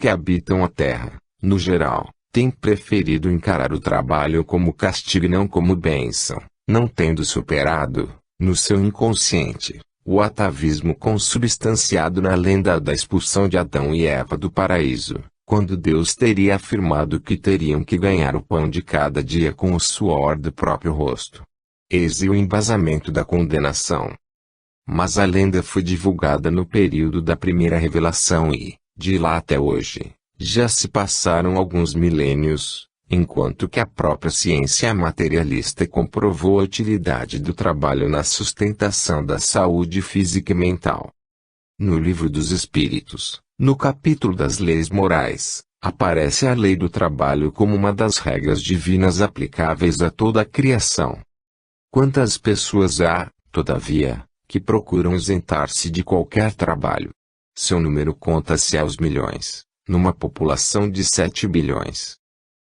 que habitam a Terra, no geral, têm preferido encarar o trabalho como castigo e não como bênção, não tendo superado, no seu inconsciente, o atavismo consubstanciado na lenda da expulsão de Adão e Eva do paraíso, quando Deus teria afirmado que teriam que ganhar o pão de cada dia com o suor do próprio rosto. Eis o embasamento da condenação. Mas a lenda foi divulgada no período da primeira revelação e, de lá até hoje, já se passaram alguns milênios, enquanto que a própria ciência materialista comprovou a utilidade do trabalho na sustentação da saúde física e mental. No Livro dos Espíritos, no capítulo das leis morais, aparece a lei do trabalho como uma das regras divinas aplicáveis a toda a criação. Quantas pessoas há, todavia, que procuram isentar-se de qualquer trabalho? Seu número conta-se aos milhões, numa população de 7 bilhões.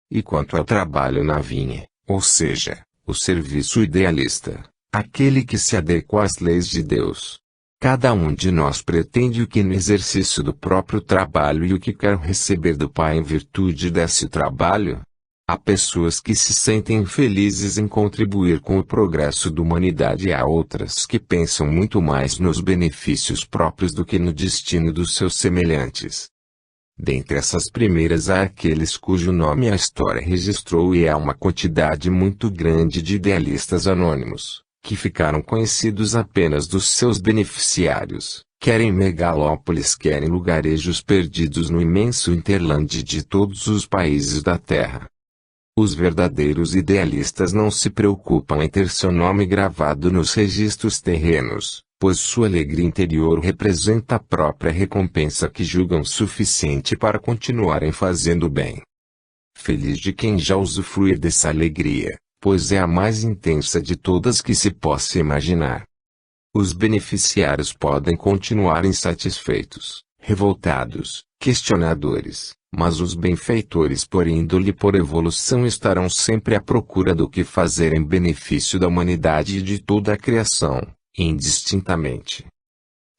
E quanto ao trabalho na vinha, ou seja, o serviço idealista, aquele que se adequa às leis de Deus. Cada um de nós pretende o que no exercício do próprio trabalho e o que quer receber do Pai em virtude desse trabalho. Há pessoas que se sentem felizes em contribuir com o progresso da humanidade e há outras que pensam muito mais nos benefícios próprios do que no destino dos seus semelhantes. Dentre essas primeiras há aqueles cujo nome a história registrou e há uma quantidade muito grande de idealistas anônimos, que ficaram conhecidos apenas dos seus beneficiários, quer em megalópolis quer em lugarejos perdidos no imenso hinterland de todos os países da Terra. Os verdadeiros idealistas não se preocupam em ter seu nome gravado nos registros terrenos, pois sua alegria interior representa a própria recompensa que julgam suficiente para continuarem fazendo bem. Feliz de quem já usufruir dessa alegria, pois é a mais intensa de todas que se possa imaginar. Os beneficiários podem continuar insatisfeitos, revoltados, questionadores, mas os benfeitores por índole e por evolução estarão sempre à procura do que fazer em benefício da humanidade e de toda a criação, indistintamente.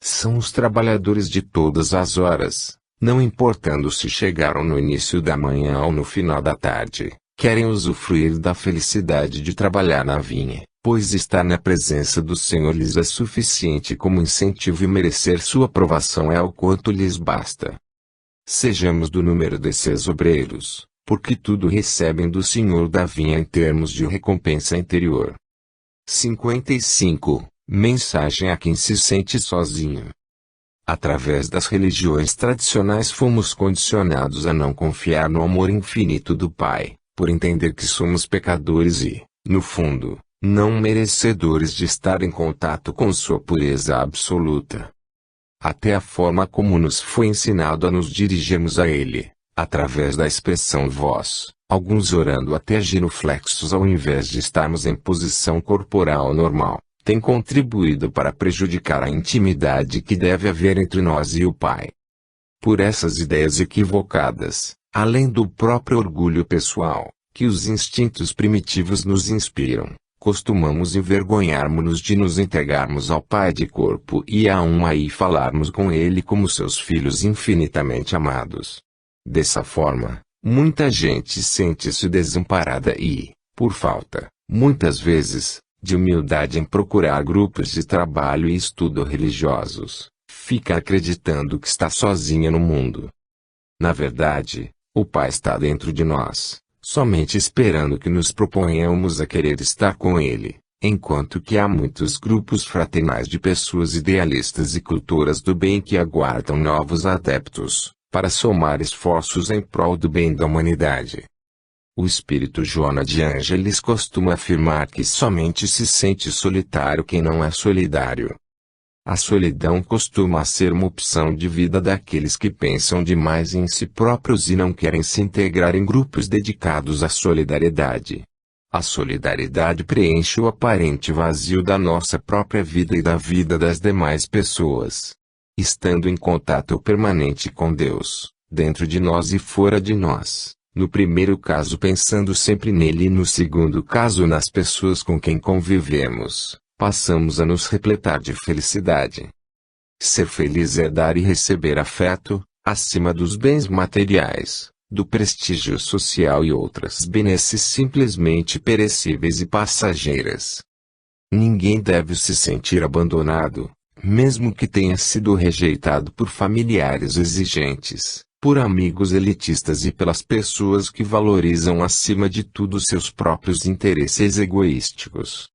São os trabalhadores de todas as horas, não importando se chegaram no início da manhã ou no final da tarde, querem usufruir da felicidade de trabalhar na vinha, pois estar na presença do Senhor lhes é suficiente como incentivo e merecer sua aprovação é o quanto lhes basta. Sejamos do número desses obreiros, porque tudo recebem do Senhor da vinha em termos de recompensa interior. 55. Mensagem a quem se sente sozinho. Através das religiões tradicionais fomos condicionados a não confiar no amor infinito do Pai, por entender que somos pecadores e, no fundo, não merecedores de estar em contato com sua pureza absoluta. Até a forma como nos foi ensinado a nos dirigirmos a Ele, através da expressão vós, alguns orando até genuflexos ao invés de estarmos em posição corporal normal, tem contribuído para prejudicar a intimidade que deve haver entre nós e o Pai. Por essas ideias equivocadas, além do próprio orgulho pessoal, que os instintos primitivos nos inspiram, costumamos envergonharmos-nos de nos entregarmos ao Pai de corpo e a alma e falarmos com Ele como seus filhos infinitamente amados. Dessa forma, muita gente sente-se desamparada e, por falta, muitas vezes, de humildade em procurar grupos de trabalho e estudo religiosos, fica acreditando que está sozinha no mundo. Na verdade, o Pai está dentro de nós, somente esperando que nos proponhamos a querer estar com Ele, enquanto que há muitos grupos fraternais de pessoas idealistas e cultoras do bem que aguardam novos adeptos, para somar esforços em prol do bem da humanidade. O espírito Joana de Ângeles costuma afirmar que somente se sente solitário quem não é solidário. A solidão costuma ser uma opção de vida daqueles que pensam demais em si próprios e não querem se integrar em grupos dedicados à solidariedade. A solidariedade preenche o aparente vazio da nossa própria vida e da vida das demais pessoas. Estando em contato permanente com Deus, dentro de nós e fora de nós, no primeiro caso pensando sempre nele e no segundo caso nas pessoas com quem convivemos, passamos a nos repletar de felicidade. Ser feliz é dar e receber afeto, acima dos bens materiais, do prestígio social e outras benesses simplesmente perecíveis e passageiras. Ninguém deve se sentir abandonado, mesmo que tenha sido rejeitado por familiares exigentes, por amigos elitistas e pelas pessoas que valorizam acima de tudo seus próprios interesses egoísticos.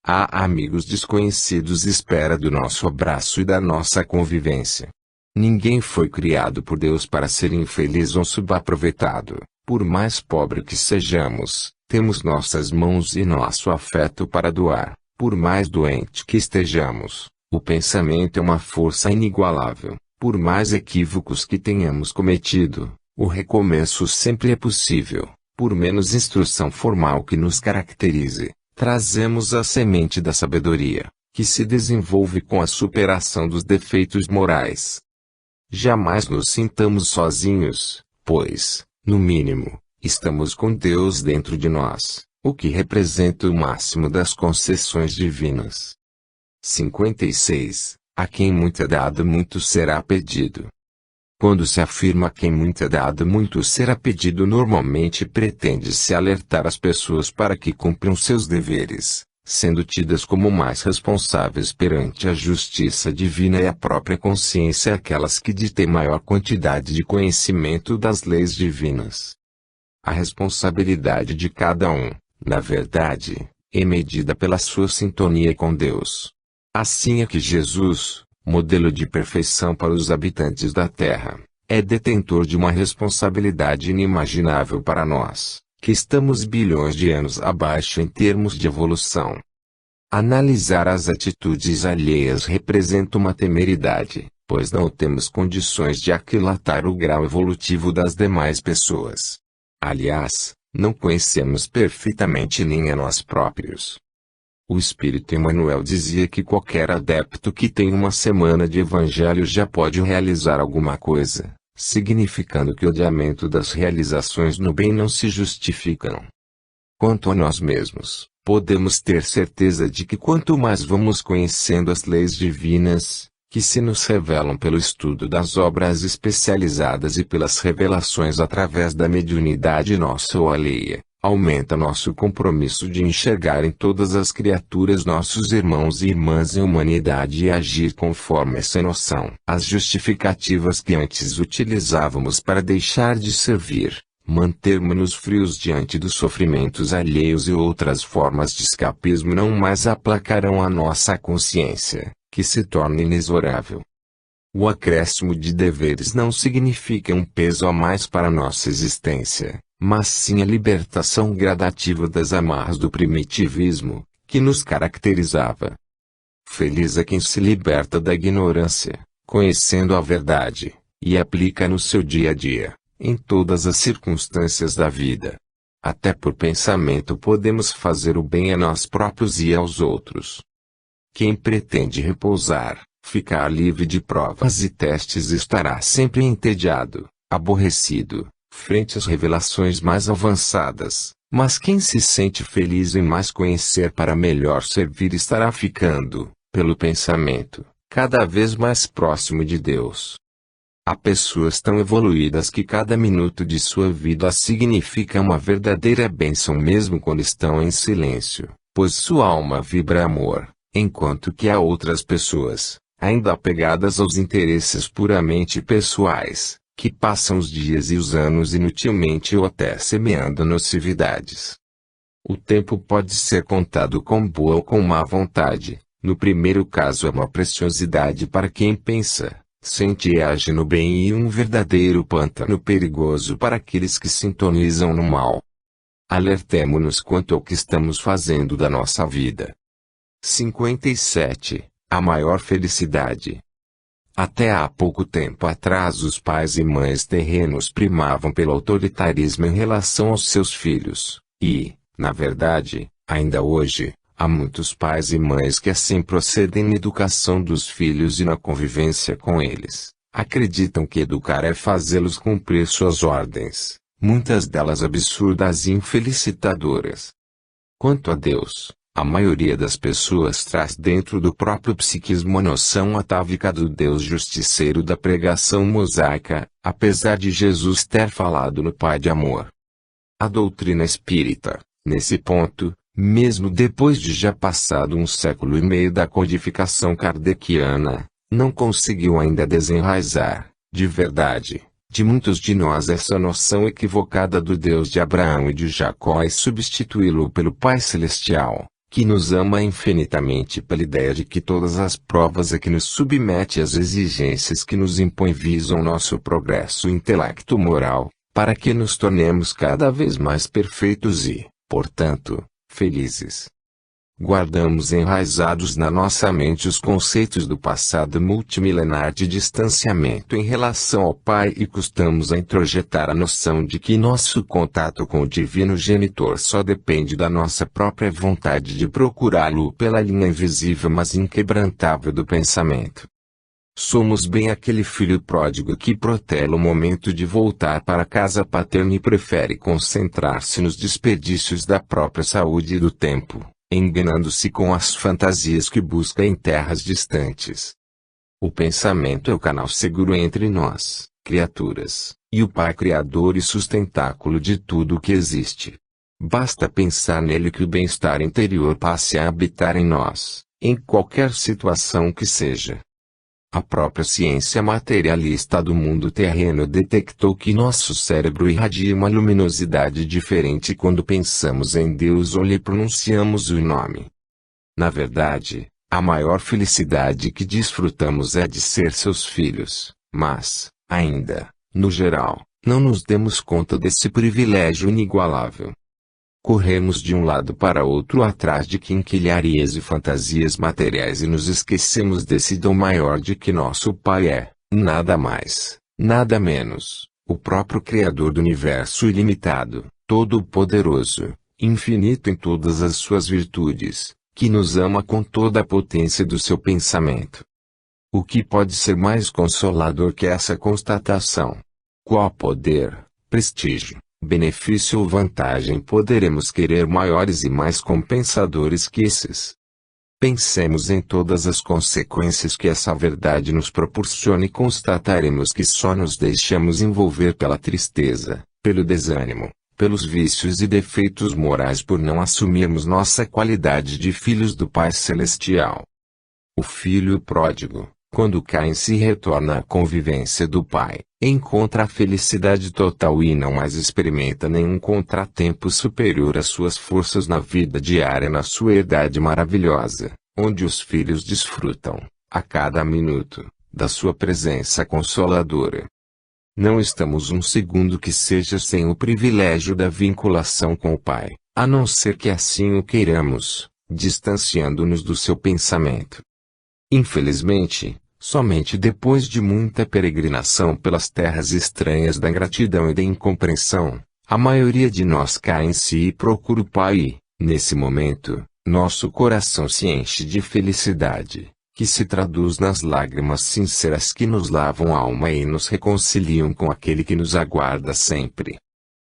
Há amigos desconhecidos à espera do nosso abraço e da nossa convivência. Ninguém foi criado por Deus para ser infeliz ou subaproveitado. Por mais pobre que sejamos, temos nossas mãos e nosso afeto para doar. Por mais doente que estejamos, o pensamento é uma força inigualável. Por mais equívocos que tenhamos cometido, o recomeço sempre é possível. Por menos instrução formal que nos caracterize, trazemos a semente da sabedoria, que se desenvolve com a superação dos defeitos morais. Jamais nos sintamos sozinhos, pois, no mínimo, estamos com Deus dentro de nós, o que representa o máximo das concessões divinas. 56. A quem muito é dado, muito será pedido. Quando se afirma a quem muito é dado, muito será pedido, normalmente pretende-se alertar as pessoas para que cumpram seus deveres, sendo tidas como mais responsáveis perante a justiça divina e a própria consciência aquelas que detêm maior quantidade de conhecimento das leis divinas. A responsabilidade de cada um, na verdade, é medida pela sua sintonia com Deus. Assim é que Jesus, modelo de perfeição para os habitantes da Terra, é detentor de uma responsabilidade inimaginável para nós, que estamos bilhões de anos abaixo em termos de evolução. Analisar as atitudes alheias representa uma temeridade, pois não temos condições de aquilatar o grau evolutivo das demais pessoas. Aliás, não conhecemos perfeitamente nem a nós próprios. O Espírito Emmanuel dizia que qualquer adepto que tem uma semana de evangelho já pode realizar alguma coisa, significando que o adiamento das realizações no bem não se justificam. Quanto a nós mesmos, podemos ter certeza de que quanto mais vamos conhecendo as leis divinas, que se nos revelam pelo estudo das obras especializadas e pelas revelações através da mediunidade nossa ou alheia, aumenta nosso compromisso de enxergar em todas as criaturas nossos irmãos e irmãs em humanidade e agir conforme essa noção. As justificativas que antes utilizávamos para deixar de servir, mantermos-nos frios diante dos sofrimentos alheios e outras formas de escapismo não mais aplacarão a nossa consciência, que se torna inexorável. O acréscimo de deveres não significa um peso a mais para nossa existência, mas sim a libertação gradativa das amarras do primitivismo, que nos caracterizava. Feliz é quem se liberta da ignorância, conhecendo a verdade, e aplica no seu dia a dia, em todas as circunstâncias da vida. Até por pensamento podemos fazer o bem a nós próprios e aos outros. Quem pretende repousar, ficar livre de provas e testes estará sempre entediado, aborrecido, frente às revelações mais avançadas, mas quem se sente feliz em mais conhecer para melhor servir estará ficando, pelo pensamento, cada vez mais próximo de Deus. Há pessoas tão evoluídas que cada minuto de sua vida significa uma verdadeira bênção mesmo quando estão em silêncio, pois sua alma vibra amor, enquanto que há outras pessoas, ainda apegadas aos interesses puramente pessoais, que passam os dias e os anos inutilmente ou até semeando nocividades. O tempo pode ser contado com boa ou com má vontade. No primeiro caso é uma preciosidade para quem pensa, sente e age no bem e um verdadeiro pântano perigoso para aqueles que sintonizam no mal. Alertemo-nos quanto ao que estamos fazendo da nossa vida. 57. A maior felicidade. Até há pouco tempo atrás os pais e mães terrenos primavam pelo autoritarismo em relação aos seus filhos, e, na verdade, ainda hoje, há muitos pais e mães que assim procedem na educação dos filhos e na convivência com eles. Acreditam que educar é fazê-los cumprir suas ordens, muitas delas absurdas e infelicitadoras. Quanto a Deus, A maioria das pessoas traz dentro do próprio psiquismo a noção atávica do Deus justiceiro da pregação mosaica, apesar de Jesus ter falado no Pai de amor. A doutrina espírita, nesse ponto, mesmo depois de já passado um século e meio da codificação kardeciana, não conseguiu ainda desenraizar, de verdade, de muitos de nós essa noção equivocada do Deus de Abraão e de Jacó e substituí-lo pelo Pai Celestial, que nos ama infinitamente pela ideia de que todas as provas a que nos submete e as exigências que nos impõe visam nosso progresso intelecto-moral, para que nos tornemos cada vez mais perfeitos e, portanto, felizes. Guardamos enraizados na nossa mente os conceitos do passado multimilenar de distanciamento em relação ao Pai e custamos a introjetar a noção de que nosso contato com o Divino Genitor só depende da nossa própria vontade de procurá-lo pela linha invisível mas inquebrantável do pensamento. Somos bem aquele filho pródigo que protela o momento de voltar para a casa paterna e prefere concentrar-se nos desperdícios da própria saúde e do tempo, enganando-se com as fantasias que busca em terras distantes. O pensamento é o canal seguro entre nós, criaturas, e o Pai Criador e sustentáculo de tudo o que existe. Basta pensar nele que o bem-estar interior passe a habitar em nós, em qualquer situação que seja. A própria ciência materialista do mundo terreno detectou que nosso cérebro irradia uma luminosidade diferente quando pensamos em Deus ou lhe pronunciamos o nome. Na verdade, a maior felicidade que desfrutamos é de ser seus filhos, mas, ainda, no geral, não nos demos conta desse privilégio inigualável. Corremos de um lado para outro atrás de quinquilharias e fantasias materiais e nos esquecemos desse dom maior de que nosso Pai é, nada mais, nada menos, o próprio Criador do universo ilimitado, todo-poderoso, infinito em todas as suas virtudes, que nos ama com toda a potência do seu pensamento. O que pode ser mais consolador que essa constatação? Qual poder, prestígio, benefício ou vantagem poderemos querer maiores e mais compensadores que esses? Pensemos em todas as consequências que essa verdade nos proporciona e constataremos que só nos deixamos envolver pela tristeza, pelo desânimo, pelos vícios e defeitos morais por não assumirmos nossa qualidade de filhos do Pai Celestial. O filho pródigo, quando cai em si e retorna à convivência do Pai, encontra a felicidade total e não mais experimenta nenhum contratempo superior às suas forças na vida diária na sua herdade maravilhosa, onde os filhos desfrutam, a cada minuto, da sua presença consoladora. Não estamos um segundo que seja sem o privilégio da vinculação com o Pai, a não ser que assim o queiramos, distanciando-nos do seu pensamento. Infelizmente, somente depois de muita peregrinação pelas terras estranhas da ingratidão e da incompreensão, a maioria de nós cai em si e procura o Pai e, nesse momento, nosso coração se enche de felicidade, que se traduz nas lágrimas sinceras que nos lavam a alma e nos reconciliam com aquele que nos aguarda sempre.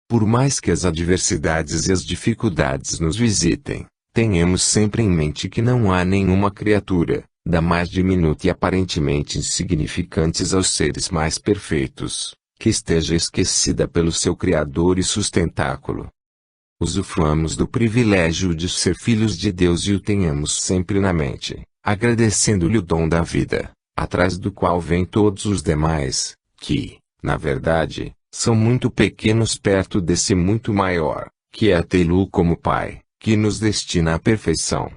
Por mais que as adversidades e as dificuldades nos visitem, tenhamos sempre em mente que não há nenhuma criatura, da mais diminuta e aparentemente insignificantes aos seres mais perfeitos, que esteja esquecida pelo seu Criador e sustentáculo. Usufruamos do privilégio de ser filhos de Deus e o tenhamos sempre na mente, agradecendo-lhe o dom da vida, atrás do qual vêm todos os demais, que, na verdade, são muito pequenos perto desse muito maior, que é tê-lo como Pai, que nos destina à perfeição.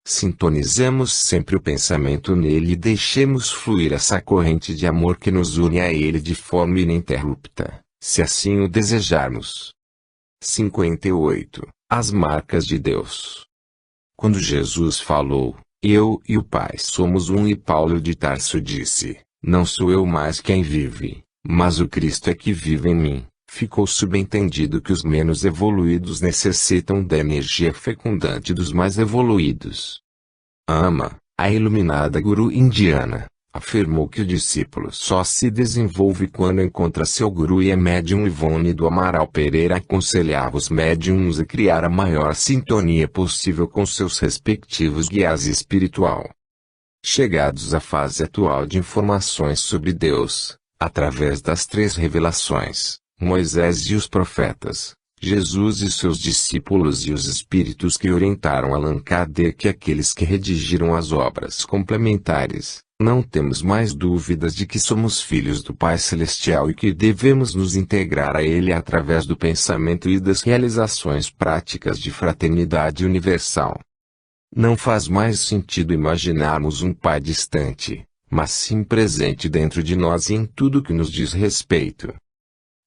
Sintonizemos sempre o pensamento nele e deixemos fluir essa corrente de amor que nos une a ele de forma ininterrupta, se assim o desejarmos. 58. As marcas de Deus. Quando Jesus falou, "Eu e o Pai somos um", e Paulo de Tarso disse, "Não sou eu mais quem vive, mas o Cristo é que vive em mim", ficou subentendido que os menos evoluídos necessitam da energia fecundante dos mais evoluídos. Ama, a iluminada guru indiana, afirmou que o discípulo só se desenvolve quando encontra seu guru, e a médium Ivone do Amaral Pereira aconselhava os médiums a criar a maior sintonia possível com seus respectivos guias espiritual. Chegados à fase atual de informações sobre Deus, através das 3 revelações, Moisés e os profetas, Jesus e seus discípulos e os espíritos que orientaram Allan Kardec e aqueles que redigiram as obras complementares, não temos mais dúvidas de que somos filhos do Pai Celestial e que devemos nos integrar a Ele através do pensamento e das realizações práticas de fraternidade universal. Não faz mais sentido imaginarmos um Pai distante, mas sim presente dentro de nós e em tudo que nos diz respeito.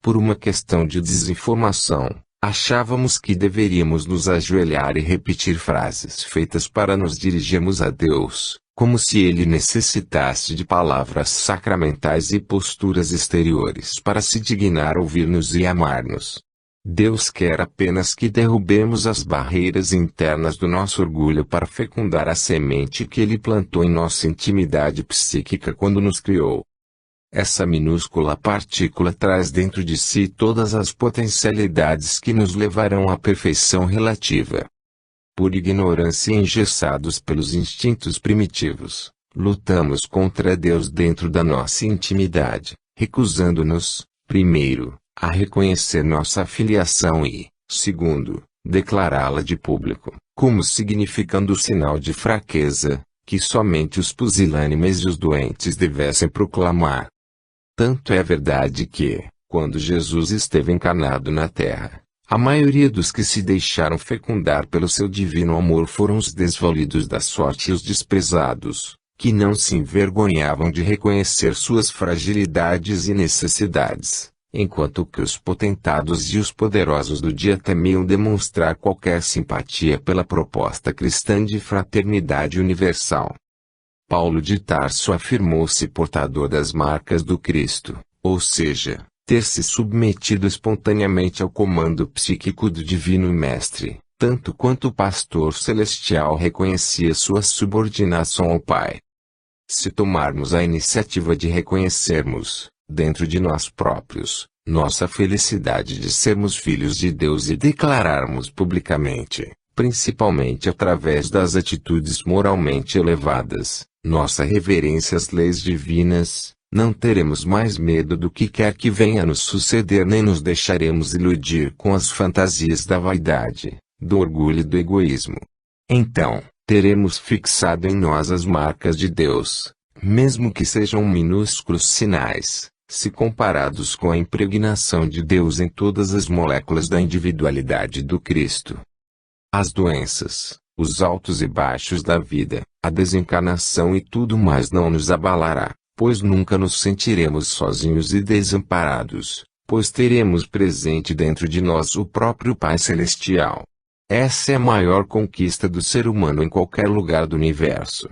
Por uma questão de desinformação, achávamos que deveríamos nos ajoelhar e repetir frases feitas para nos dirigirmos a Deus, como se Ele necessitasse de palavras sacramentais e posturas exteriores para se dignar ouvir-nos e amar-nos. Deus quer apenas que derrubemos as barreiras internas do nosso orgulho para fecundar a semente que Ele plantou em nossa intimidade psíquica quando nos criou. Essa minúscula partícula traz dentro de si todas as potencialidades que nos levarão à perfeição relativa. Por ignorância e engessados pelos instintos primitivos, lutamos contra Deus dentro da nossa intimidade, recusando-nos, primeiro, a reconhecer nossa filiação e, segundo, declará-la de público, como significando o sinal de fraqueza, que somente os pusilânimes e os doentes devessem proclamar. Tanto é verdade que, quando Jesus esteve encarnado na Terra, a maioria dos que se deixaram fecundar pelo seu divino amor foram os desvalidos da sorte e os desprezados, que não se envergonhavam de reconhecer suas fragilidades e necessidades, enquanto que os potentados e os poderosos do dia temiam demonstrar qualquer simpatia pela proposta cristã de fraternidade universal. Paulo de Tarso afirmou-se portador das marcas do Cristo, ou seja, ter se submetido espontaneamente ao comando psíquico do Divino Mestre, tanto quanto o pastor celestial reconhecia sua subordinação ao Pai. Se tomarmos a iniciativa de reconhecermos, dentro de nós próprios, nossa felicidade de sermos filhos de Deus e declararmos publicamente, principalmente através das atitudes moralmente elevadas, nossa reverência às leis divinas, não teremos mais medo do que quer que venha nos suceder, nem nos deixaremos iludir com as fantasias da vaidade, do orgulho e do egoísmo. Então, teremos fixado em nós as marcas de Deus, mesmo que sejam minúsculos sinais, se comparados com a impregnação de Deus em todas as moléculas da individualidade do Cristo. As doenças, os altos e baixos da vida, a desencarnação e tudo mais não nos abalará, pois nunca nos sentiremos sozinhos e desamparados, pois teremos presente dentro de nós o próprio Pai Celestial. Essa é a maior conquista do ser humano em qualquer lugar do universo.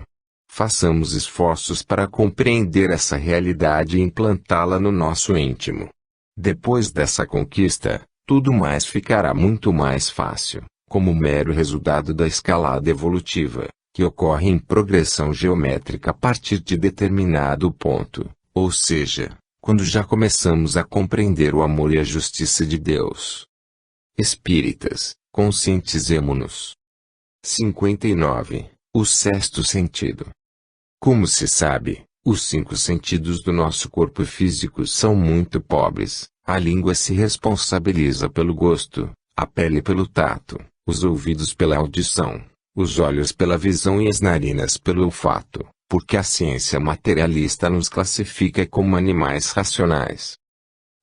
Façamos esforços para compreender essa realidade e implantá-la no nosso íntimo. Depois dessa conquista, tudo mais ficará muito mais fácil, como mero resultado da escalada evolutiva, que ocorre em progressão geométrica a partir de determinado ponto, ou seja, quando já começamos a compreender o amor e a justiça de Deus. Espíritas, conscientizemo-nos. 59. O sexto sentido. Como se sabe, os 5 sentidos do nosso corpo físico são muito pobres. A língua se responsabiliza pelo gosto, a pele pelo tato, os ouvidos pela audição, os olhos pela visão e as narinas pelo olfato, porque a ciência materialista nos classifica como animais racionais.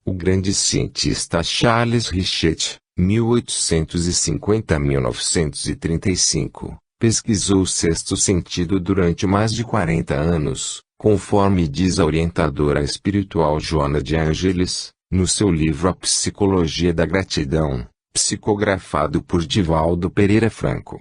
O grande cientista Charles Richet, 1850-1935, pesquisou o sexto sentido durante mais de 40 anos, conforme diz a orientadora espiritual Joana de Ângeles, no seu livro A Psicologia da Gratidão, psicografado por Divaldo Pereira Franco.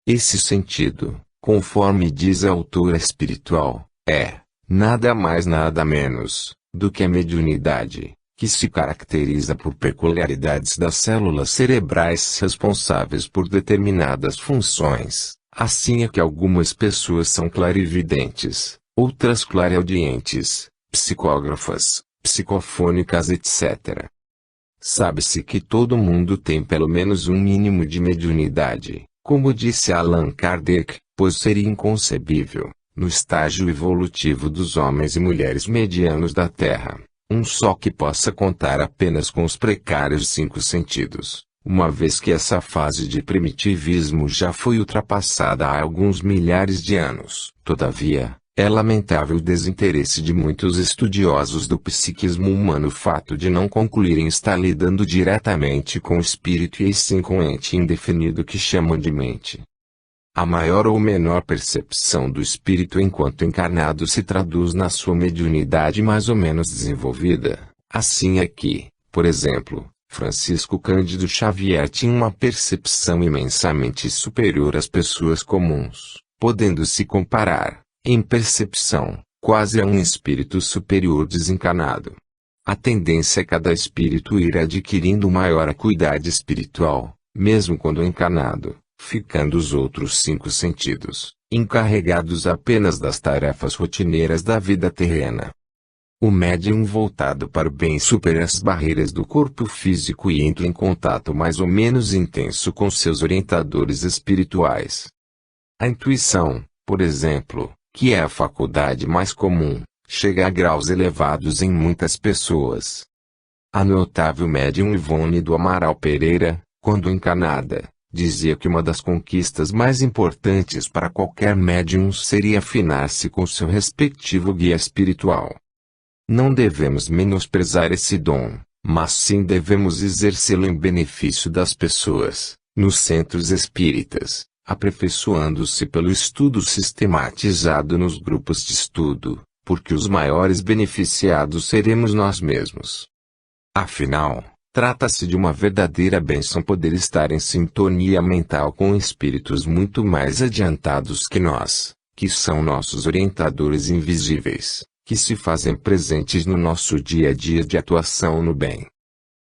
Esse sentido, conforme diz a autora espiritual, é, nada mais nada menos, do que a mediunidade, que se caracteriza por peculiaridades das células cerebrais responsáveis por determinadas funções. Assim é que algumas pessoas são clarividentes, outras clareaudientes, psicógrafas, psicofônicas etc. Sabe-se que todo mundo tem pelo menos um mínimo de mediunidade, como disse Allan Kardec, pois seria inconcebível, no estágio evolutivo dos homens e mulheres medianos da Terra, um só que possa contar apenas com os precários 5 sentidos, uma vez que essa fase de primitivismo já foi ultrapassada há alguns milhares de anos. Todavia, é lamentável o desinteresse de muitos estudiosos do psiquismo humano, o fato de não concluírem estar lidando diretamente com o espírito e sim com o ente indefinido que chamam de mente. A maior ou menor percepção do espírito enquanto encarnado se traduz na sua mediunidade mais ou menos desenvolvida. Assim é que, por exemplo, Francisco Cândido Xavier tinha uma percepção imensamente superior às pessoas comuns, podendo se comparar, em percepção, quase a um espírito superior desencarnado. A tendência é cada espírito ir adquirindo maior acuidade espiritual, mesmo quando encarnado, ficando os outros 5 sentidos, encarregados apenas das tarefas rotineiras da vida terrena. O médium voltado para o bem supera as barreiras do corpo físico e entra em contato mais ou menos intenso com seus orientadores espirituais. A intuição, por exemplo, que é a faculdade mais comum, chega a graus elevados em muitas pessoas. A notável médium Ivone do Amaral Pereira, quando encarnada, dizia que uma das conquistas mais importantes para qualquer médium seria afinar-se com seu respectivo guia espiritual. Não devemos menosprezar esse dom, mas sim devemos exercê-lo em benefício das pessoas, nos centros espíritas, aperfeiçoando-se pelo estudo sistematizado nos grupos de estudo, porque os maiores beneficiados seremos nós mesmos. Afinal, trata-se de uma verdadeira bênção poder estar em sintonia mental com espíritos muito mais adiantados que nós, que são nossos orientadores invisíveis, que se fazem presentes no nosso dia a dia de atuação no bem.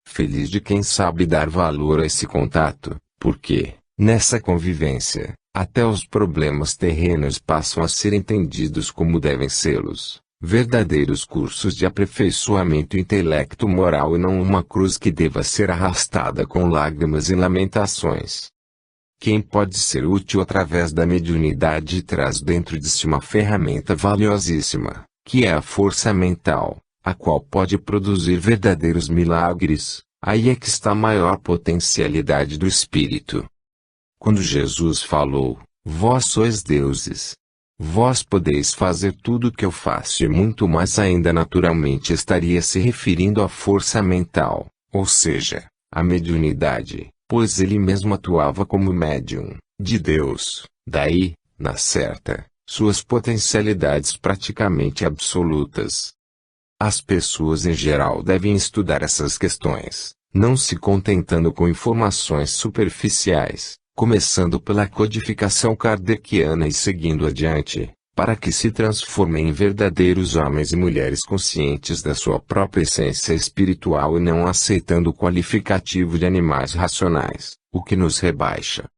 Feliz de quem sabe dar valor a esse contato, porque, nessa convivência, até os problemas terrenos passam a ser entendidos como devem sê-los, verdadeiros cursos de aperfeiçoamento intelecto-moral e não uma cruz que deva ser arrastada com lágrimas e lamentações. Quem pode ser útil através da mediunidade traz dentro de si uma ferramenta valiosíssima, que é a força mental, a qual pode produzir verdadeiros milagres. Aí é que está a maior potencialidade do espírito. Quando Jesus falou, vós sois deuses. Vós podeis fazer tudo o que eu faço e muito mais ainda, naturalmente estaria se referindo à força mental, ou seja, à mediunidade, pois ele mesmo atuava como médium, de Deus, daí, na certa, suas potencialidades praticamente absolutas. As pessoas em geral devem estudar essas questões, não se contentando com informações superficiais, começando pela codificação kardeciana e seguindo adiante, para que se transformem em verdadeiros homens e mulheres conscientes da sua própria essência espiritual e não aceitando o qualificativo de animais racionais, o que nos rebaixa.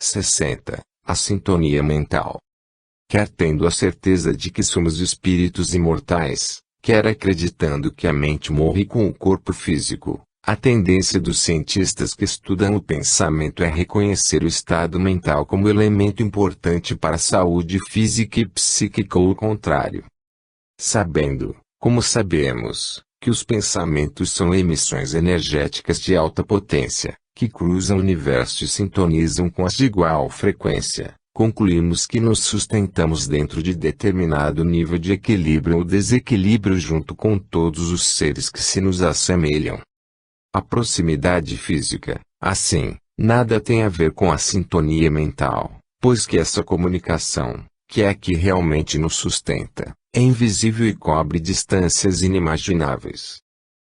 60. A sintonia mental. Quer tendo a certeza de que somos espíritos imortais, quer acreditando que a mente morre com o corpo físico, a tendência dos cientistas que estudam o pensamento é reconhecer o estado mental como elemento importante para a saúde física e psíquica ou o contrário. Sabendo, como sabemos, que os pensamentos são emissões energéticas de alta potência, que cruzam o universo e sintonizam com as de igual frequência, concluímos que nos sustentamos dentro de determinado nível de equilíbrio ou desequilíbrio junto com todos os seres que se nos assemelham. A proximidade física, assim, nada tem a ver com a sintonia mental, pois que essa comunicação, que é a que realmente nos sustenta, é invisível e cobre distâncias inimagináveis.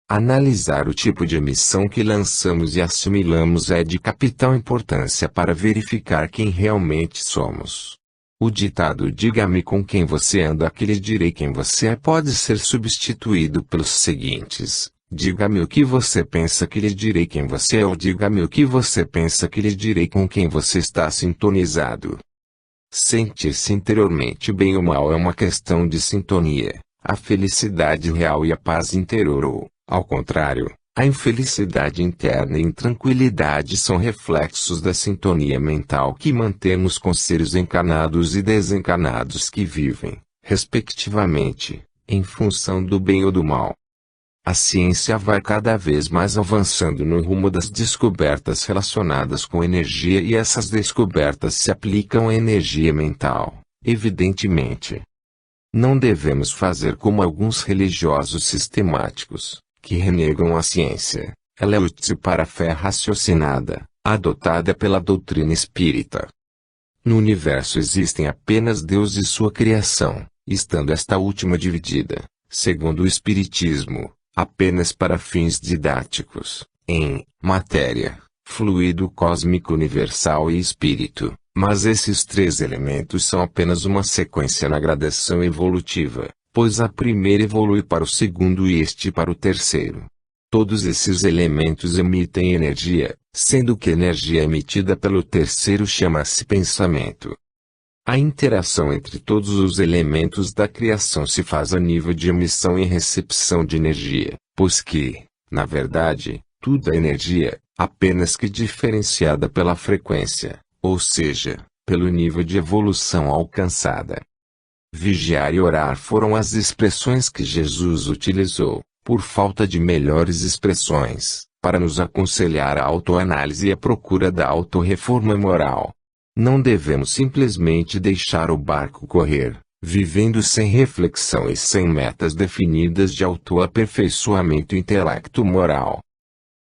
Analisar o tipo de emissão que lançamos e assimilamos é de capital importância para verificar quem realmente somos. O ditado "diga-me com quem você anda que lhe direi quem você é" pode ser substituído pelos seguintes: diga-me o que você pensa que lhe direi quem você é, ou diga-me o que você pensa que lhe direi com quem você está sintonizado. Sentir-se interiormente bem ou mal é uma questão de sintonia. A felicidade real e a paz interior ou, ao contrário, a infelicidade interna e intranquilidade são reflexos da sintonia mental que mantemos com seres encarnados e desencarnados que vivem, respectivamente, em função do bem ou do mal. A ciência vai cada vez mais avançando no rumo das descobertas relacionadas com energia e essas descobertas se aplicam à energia mental, evidentemente. Não devemos fazer como alguns religiosos sistemáticos, que renegam a ciência. Ela é útil para a fé raciocinada, adotada pela doutrina espírita. No universo existem apenas Deus e sua criação, estando esta última dividida, segundo o Espiritismo, apenas para fins didáticos, em matéria, fluido cósmico universal e espírito. Mas esses três elementos são apenas uma sequência na gradação evolutiva, pois a primeira evolui para o segundo e este para o terceiro. Todos esses elementos emitem energia, sendo que a energia emitida pelo terceiro chama-se pensamento. A interação entre todos os elementos da criação se faz a nível de emissão e recepção de energia, pois que, na verdade, tudo é energia, apenas que diferenciada pela frequência. Ou seja, pelo nível de evolução alcançada. Vigiar e orar foram as expressões que Jesus utilizou, por falta de melhores expressões, para nos aconselhar a autoanálise e a procura da autorreforma moral. Não devemos simplesmente deixar o barco correr, vivendo sem reflexão e sem metas definidas de autoaperfeiçoamento intelecto-moral.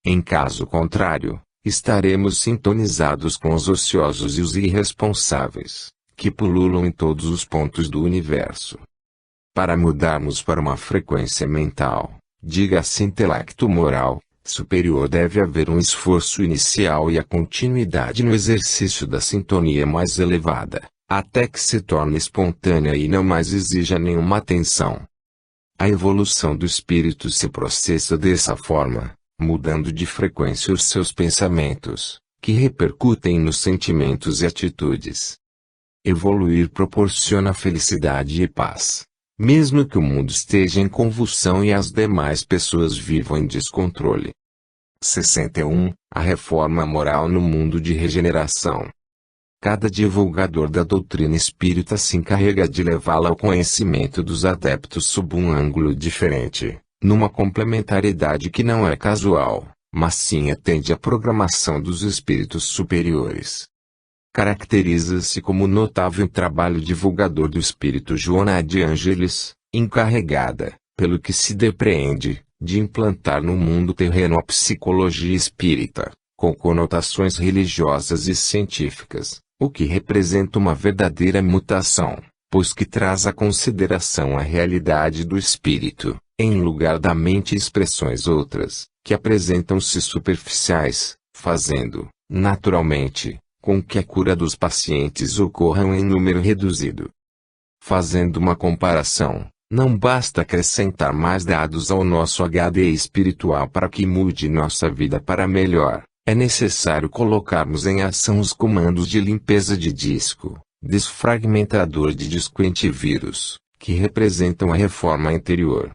Em caso contrário, estaremos sintonizados com os ociosos e os irresponsáveis, que pululam em todos os pontos do universo. Para mudarmos para uma frequência mental, diga-se intelecto-moral, superior, deve haver um esforço inicial e a continuidade no exercício da sintonia mais elevada, até que se torne espontânea e não mais exija nenhuma atenção. A evolução do espírito se processa dessa forma, mudando de frequência os seus pensamentos, que repercutem nos sentimentos e atitudes. Evoluir proporciona felicidade e paz, mesmo que o mundo esteja em convulsão e as demais pessoas vivam em descontrole. 61. A reforma moral no mundo de regeneração. Cada divulgador da doutrina espírita se encarrega de levá-la ao conhecimento dos adeptos sob um ângulo diferente, numa complementaridade que não é casual, mas sim atende à programação dos espíritos superiores. Caracteriza-se como notável trabalho divulgador do espírito Joana de Ângeles, encarregada, pelo que se depreende, de implantar no mundo terreno a psicologia espírita, com conotações religiosas e científicas, o que representa uma verdadeira mutação, pois que traz à consideração a realidade do espírito, em lugar da mente expressões outras, que apresentam-se superficiais, fazendo, naturalmente, com que a cura dos pacientes ocorra em número reduzido. Fazendo uma comparação, não basta acrescentar mais dados ao nosso HD espiritual para que mude nossa vida para melhor, é necessário colocarmos em ação os comandos de limpeza de disco, desfragmentador de disco e antivírus, que representam a reforma interior.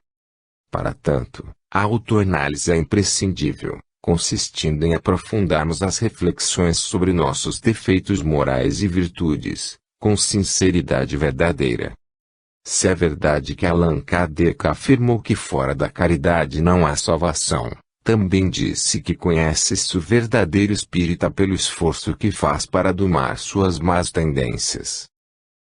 Para tanto, a autoanálise é imprescindível, consistindo em aprofundarmos as reflexões sobre nossos defeitos morais e virtudes, com sinceridade verdadeira. Se é verdade que Allan Kardec afirmou que fora da caridade não há salvação, também disse que conhece-se o verdadeiro espírita pelo esforço que faz para domar suas más tendências.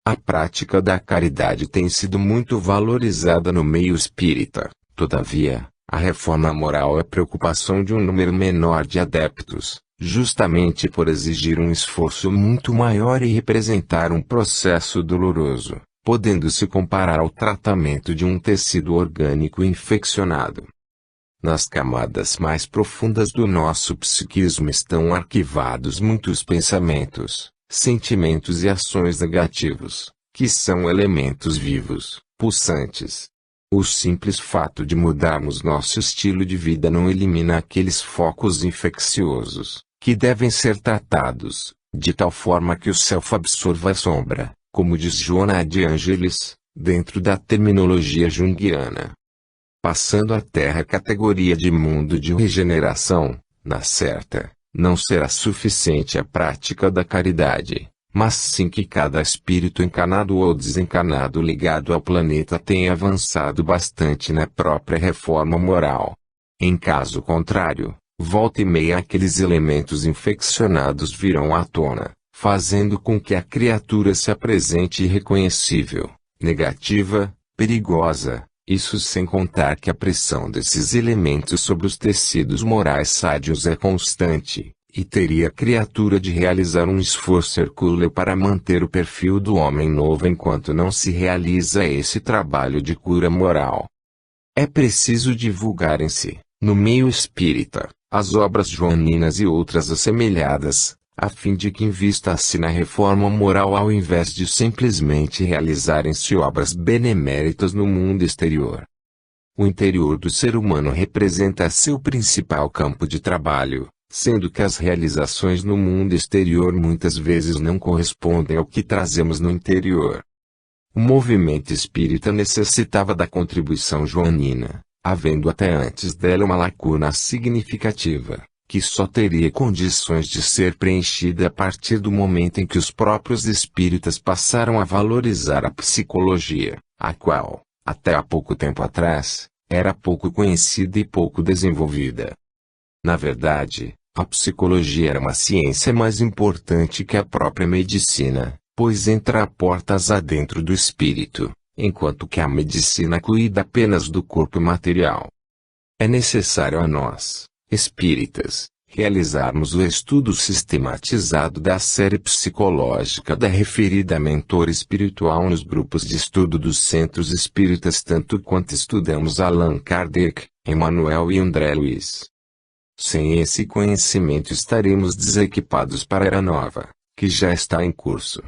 A prática da caridade tem sido muito valorizada no meio espírita. Todavia, a reforma moral é preocupação de um número menor de adeptos, justamente por exigir um esforço muito maior e representar um processo doloroso, podendo se comparar ao tratamento de um tecido orgânico infeccionado. Nas camadas mais profundas do nosso psiquismo estão arquivados muitos pensamentos, sentimentos e ações negativos, que são elementos vivos, pulsantes. O simples fato de mudarmos nosso estilo de vida não elimina aqueles focos infecciosos, que devem ser tratados, de tal forma que o self absorva a sombra, como diz Joana de Ângeles, dentro da terminologia junguiana. Passando a Terra à categoria de mundo de regeneração, na certa, não será suficiente a prática da caridade, mas sim que cada espírito encarnado ou desencarnado ligado ao planeta tenha avançado bastante na própria reforma moral. Em caso contrário, volta e meia aqueles elementos infeccionados virão à tona, fazendo com que a criatura se apresente irreconhecível, negativa, perigosa, isso sem contar que a pressão desses elementos sobre os tecidos morais sádios é constante, e teria a criatura de realizar um esforço hercúleo para manter o perfil do homem novo enquanto não se realiza esse trabalho de cura moral. É preciso divulgarem-se, no meio espírita, as obras joaninas e outras assemelhadas, a fim de que invista-se na reforma moral ao invés de simplesmente realizarem-se obras beneméritas no mundo exterior. O interior do ser humano representa seu principal campo de trabalho, sendo que as realizações no mundo exterior muitas vezes não correspondem ao que trazemos no interior. O movimento espírita necessitava da contribuição joanina, havendo até antes dela uma lacuna significativa, que só teria condições de ser preenchida a partir do momento em que os próprios espíritas passaram a valorizar a psicologia, a qual, até há pouco tempo atrás, era pouco conhecida e pouco desenvolvida. Na verdade, a psicologia era uma ciência mais importante que a própria medicina, pois entra a portas adentro do espírito, enquanto que a medicina cuida apenas do corpo material. É necessário a nós, espíritas, realizarmos o estudo sistematizado da série psicológica da referida mentora espiritual nos grupos de estudo dos centros espíritas tanto quanto estudamos Allan Kardec, Emmanuel e André Luiz. Sem esse conhecimento estaremos desequipados para a era nova, que já está em curso.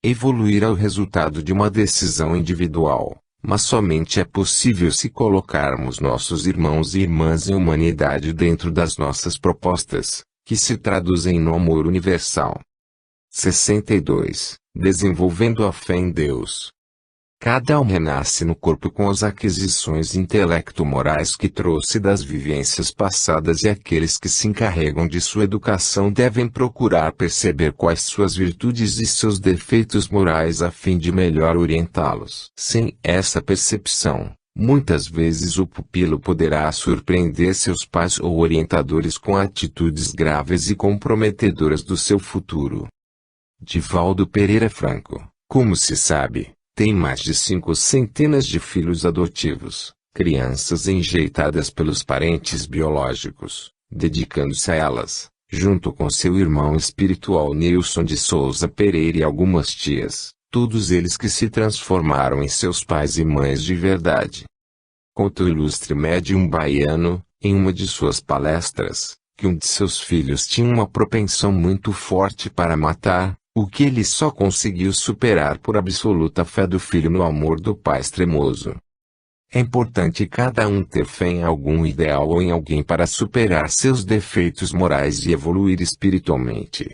Evoluir é o resultado de uma decisão individual, mas somente é possível se colocarmos nossos irmãos e irmãs em humanidade dentro das nossas propostas, que se traduzem no amor universal. 62. Desenvolvendo a fé em Deus. Cada alma renasce no corpo com as aquisições intelecto-morais que trouxe das vivências passadas e aqueles que se encarregam de sua educação devem procurar perceber quais suas virtudes e seus defeitos morais a fim de melhor orientá-los. Sem essa percepção, muitas vezes o pupilo poderá surpreender seus pais ou orientadores com atitudes graves e comprometedoras do seu futuro. Divaldo Pereira Franco, como se sabe, tem mais de 5 centenas de filhos adotivos, crianças enjeitadas pelos parentes biológicos, dedicando-se a elas, junto com seu irmão espiritual Nilson de Souza Pereira e algumas tias, todos eles que se transformaram em seus pais e mães de verdade. Conta o ilustre médium baiano, em uma de suas palestras, que um de seus filhos tinha uma propensão muito forte para matar, o que ele só conseguiu superar por absoluta fé do filho no amor do pai extremoso. É importante cada um ter fé em algum ideal ou em alguém para superar seus defeitos morais e evoluir espiritualmente.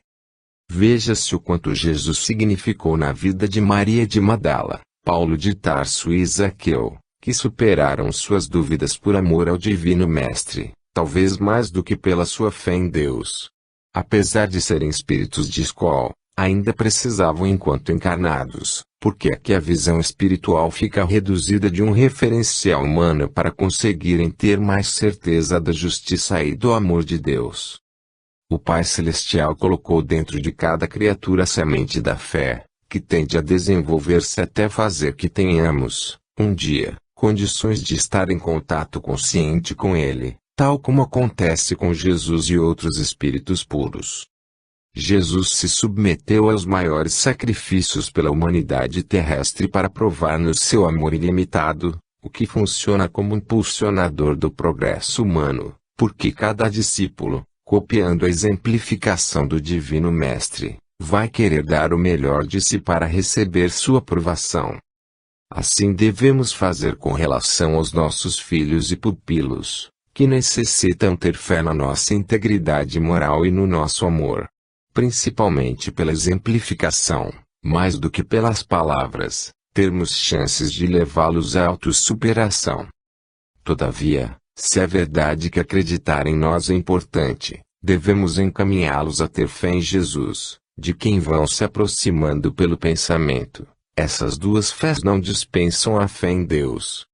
Veja-se o quanto Jesus significou na vida de Maria de Magdala, Paulo de Tarso e Zaqueu, que superaram suas dúvidas por amor ao Divino Mestre, talvez mais do que pela sua fé em Deus. Apesar de serem espíritos de escola, ainda precisavam enquanto encarnados, porque aqui a visão espiritual fica reduzida de um referencial humano para conseguirem ter mais certeza da justiça e do amor de Deus. O Pai Celestial colocou dentro de cada criatura a semente da fé, que tende a desenvolver-se até fazer que tenhamos, um dia, condições de estar em contato consciente com Ele, tal como acontece com Jesus e outros espíritos puros. Jesus se submeteu aos maiores sacrifícios pela humanidade terrestre para provar-nos seu amor ilimitado, o que funciona como impulsionador do progresso humano, porque cada discípulo, copiando a exemplificação do Divino Mestre, vai querer dar o melhor de si para receber sua aprovação. Assim devemos fazer com relação aos nossos filhos e pupilos, que necessitam ter fé na nossa integridade moral e no nosso amor. principalmente pela exemplificação, mais do que pelas palavras, termos chances de levá-los à autossuperação. Todavia, se é verdade que acreditar em nós é importante, devemos encaminhá-los a ter fé em Jesus, de quem vão se aproximando pelo pensamento. Essas duas fés não dispensam a fé em Deus.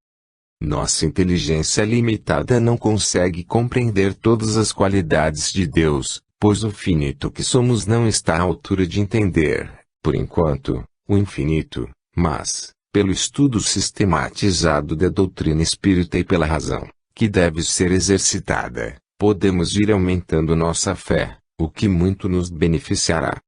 Nossa inteligência limitada não consegue compreender todas as qualidades de Deus, pois o finito que somos não está à altura de entender, por enquanto, o infinito, mas, pelo estudo sistematizado da doutrina espírita e pela razão, que deve ser exercitada, podemos ir aumentando nossa fé, o que muito nos beneficiará.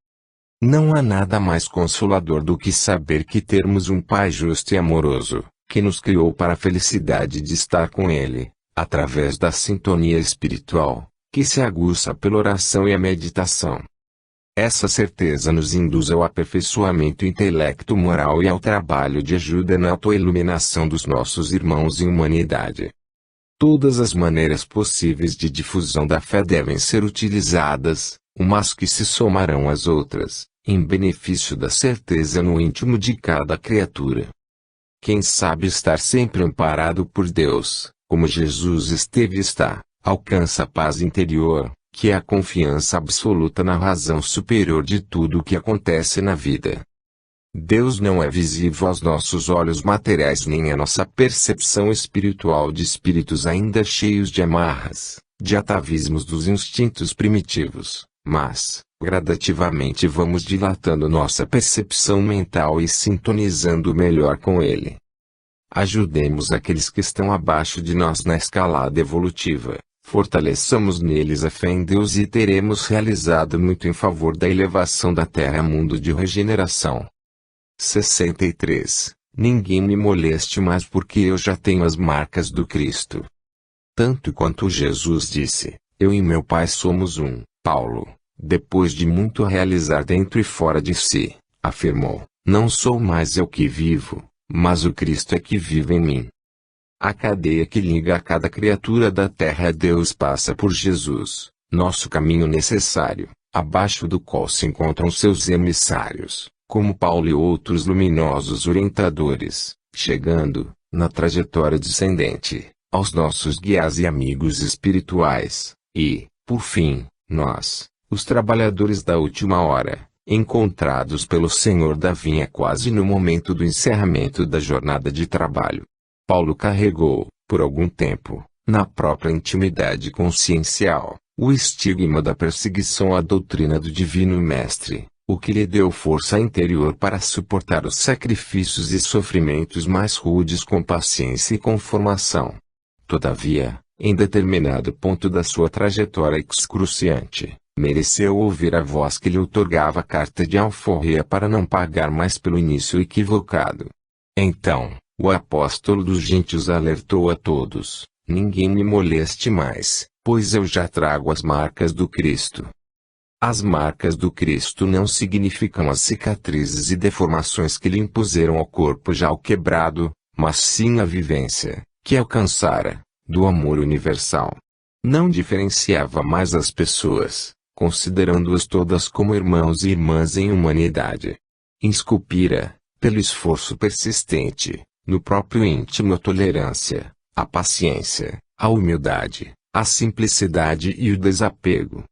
Não há nada mais consolador do que saber que temos um Pai justo e amoroso, que nos criou para a felicidade de estar com Ele, através da sintonia espiritual, que se aguça pela oração e a meditação. Essa certeza nos induz ao aperfeiçoamento intelecto-moral e ao trabalho de ajuda na autoiluminação dos nossos irmãos em humanidade. Todas as maneiras possíveis de difusão da fé devem ser utilizadas, umas que se somarão às outras, em benefício da certeza no íntimo de cada criatura. Quem sabe estar sempre amparado por Deus, como Jesus esteve e está, alcança a paz interior, que é a confiança absoluta na razão superior de tudo o que acontece na vida. Deus não é visível aos nossos olhos materiais nem à nossa percepção espiritual de espíritos ainda cheios de amarras, de atavismos dos instintos primitivos, mas, gradativamente vamos dilatando nossa percepção mental e sintonizando melhor com Ele. Ajudemos aqueles que estão abaixo de nós na escalada evolutiva. Fortaleçamos neles a fé em Deus e teremos realizado muito em favor da elevação da Terra a mundo de regeneração. 63. Ninguém me moleste mais porque eu já tenho as marcas do Cristo. Tanto quanto Jesus disse, eu e meu Pai somos um, Paulo, depois de muito realizar dentro e fora de si, afirmou, não sou mais eu que vivo, mas o Cristo é que vive em mim. A cadeia que liga a cada criatura da terra a Deus passa por Jesus, nosso caminho necessário, abaixo do qual se encontram seus emissários, como Paulo e outros luminosos orientadores, chegando, na trajetória descendente, aos nossos guias e amigos espirituais, e, por fim, nós, os trabalhadores da última hora, encontrados pelo Senhor da Vinha quase no momento do encerramento da jornada de trabalho. Paulo carregou, por algum tempo, na própria intimidade consciencial, o estigma da perseguição à doutrina do Divino Mestre, o que lhe deu força interior para suportar os sacrifícios e sofrimentos mais rudes com paciência e conformação. Todavia, em determinado ponto da sua trajetória excruciante, mereceu ouvir a voz que lhe outorgava carta de alforria para não pagar mais pelo início equivocado. Então, o apóstolo dos gentios alertou a todos, ninguém me moleste mais, pois eu já trago as marcas do Cristo. As marcas do Cristo não significam as cicatrizes e deformações que lhe impuseram ao corpo já quebrado, mas sim a vivência, que alcançara, do amor universal. Não diferenciava mais as pessoas, considerando-as todas como irmãos e irmãs em humanidade. Esculpira, pelo esforço persistente, no próprio íntimo a tolerância, a paciência, a humildade, a simplicidade e o desapego.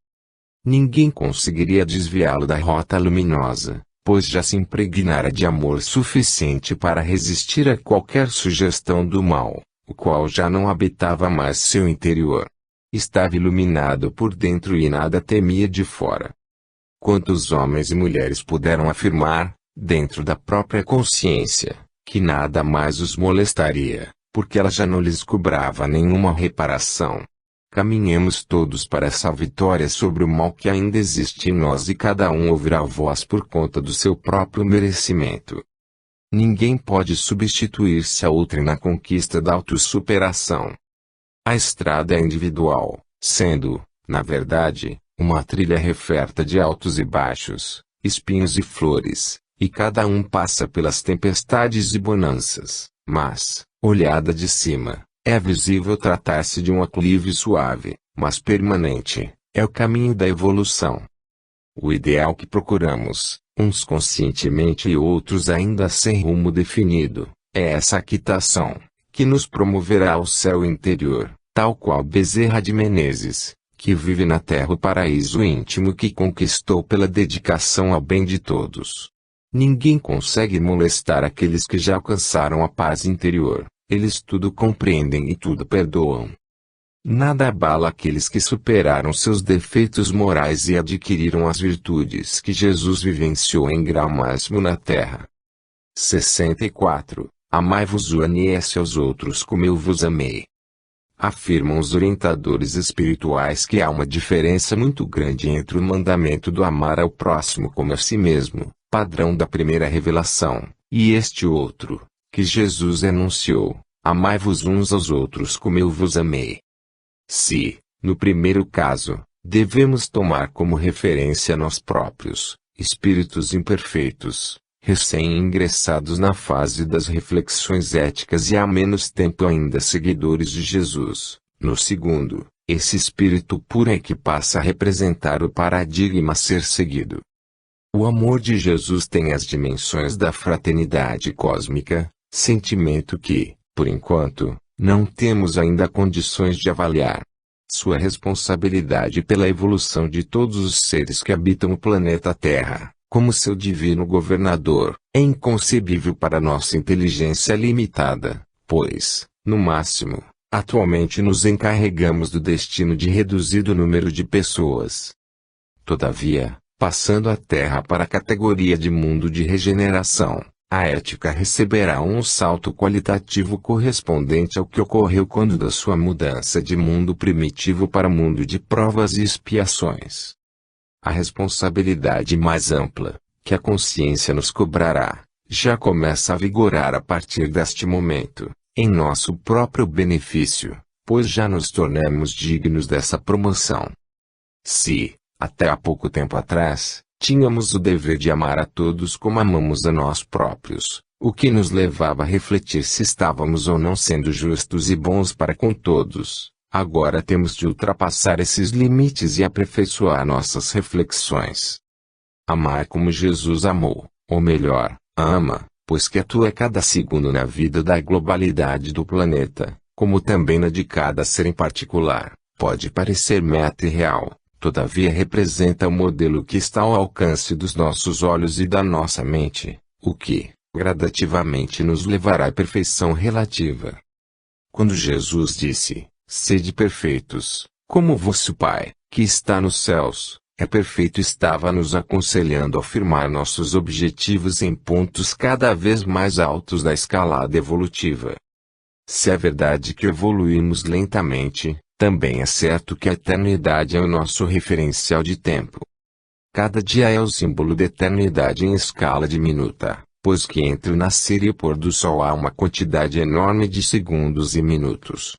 Ninguém conseguiria desviá-lo da rota luminosa, pois já se impregnara de amor suficiente para resistir a qualquer sugestão do mal, o qual já não habitava mais seu interior. Estava iluminado por dentro e nada temia de fora. Quantos homens e mulheres puderam afirmar, dentro da própria consciência, que nada mais os molestaria, porque ela já não lhes cobrava nenhuma reparação? Caminhemos todos para essa vitória sobre o mal que ainda existe em nós e cada um ouvirá a voz por conta do seu próprio merecimento. Ninguém pode substituir-se a outrem na conquista da autossuperação. A estrada é individual, sendo, na verdade, uma trilha referta de altos e baixos, espinhos e flores, e cada um passa pelas tempestades e bonanças, mas, olhada de cima, é visível tratar-se de um aclive suave, mas permanente, é o caminho da evolução. O ideal que procuramos, uns conscientemente e outros ainda sem rumo definido, é essa aquitação, que nos promoverá ao céu interior, tal qual Bezerra de Menezes, que vive na terra o paraíso íntimo que conquistou pela dedicação ao bem de todos. Ninguém consegue molestar aqueles que já alcançaram a paz interior, eles tudo compreendem e tudo perdoam. Nada abala aqueles que superaram seus defeitos morais e adquiriram as virtudes que Jesus vivenciou em grau máximo na terra. 64. Amai-vos unes aos outros como eu vos amei. Afirmam os orientadores espirituais que há uma diferença muito grande entre o mandamento do amar ao próximo como a si mesmo, padrão da primeira revelação, e este outro, que Jesus enunciou: amai-vos uns aos outros como eu vos amei. Se, no primeiro caso, devemos tomar como referência nós próprios, espíritos imperfeitos, recém-ingressados na fase das reflexões éticas e há menos tempo ainda seguidores de Jesus, no segundo, esse espírito puro é que passa a representar o paradigma a ser seguido. O amor de Jesus tem as dimensões da fraternidade cósmica, sentimento que, por enquanto, não temos ainda condições de avaliar. Sua responsabilidade pela evolução de todos os seres que habitam o planeta Terra, como seu divino governador, é inconcebível para nossa inteligência limitada, pois, no máximo, atualmente nos encarregamos do destino de reduzido número de pessoas. Todavia, passando a Terra para a categoria de mundo de regeneração, a ética receberá um salto qualitativo correspondente ao que ocorreu quando da sua mudança de mundo primitivo para mundo de provas e expiações. A responsabilidade mais ampla, que a consciência nos cobrará, já começa a vigorar a partir deste momento, em nosso próprio benefício, pois já nos tornamos dignos dessa promoção. Se, até há pouco tempo atrás, tínhamos o dever de amar a todos como amamos a nós próprios, o que nos levava a refletir se estávamos ou não sendo justos e bons para com todos. Agora temos de ultrapassar esses limites e aperfeiçoar nossas reflexões. Amar como Jesus amou, ou melhor, ama, pois que atua cada segundo na vida da globalidade do planeta, como também na de cada ser em particular, pode parecer meta irreal. Todavia representa o modelo que está ao alcance dos nossos olhos e da nossa mente, o que, gradativamente nos levará à perfeição relativa. Quando Jesus disse, sede perfeitos, como vosso Pai, que está nos céus, é perfeito, estava nos aconselhando a firmar nossos objetivos em pontos cada vez mais altos da escalada evolutiva. Se é verdade que evoluímos lentamente, também é certo que a eternidade é o nosso referencial de tempo. Cada dia é o símbolo da eternidade em escala diminuta, pois que entre o nascer e o pôr do sol há uma quantidade enorme de segundos e minutos.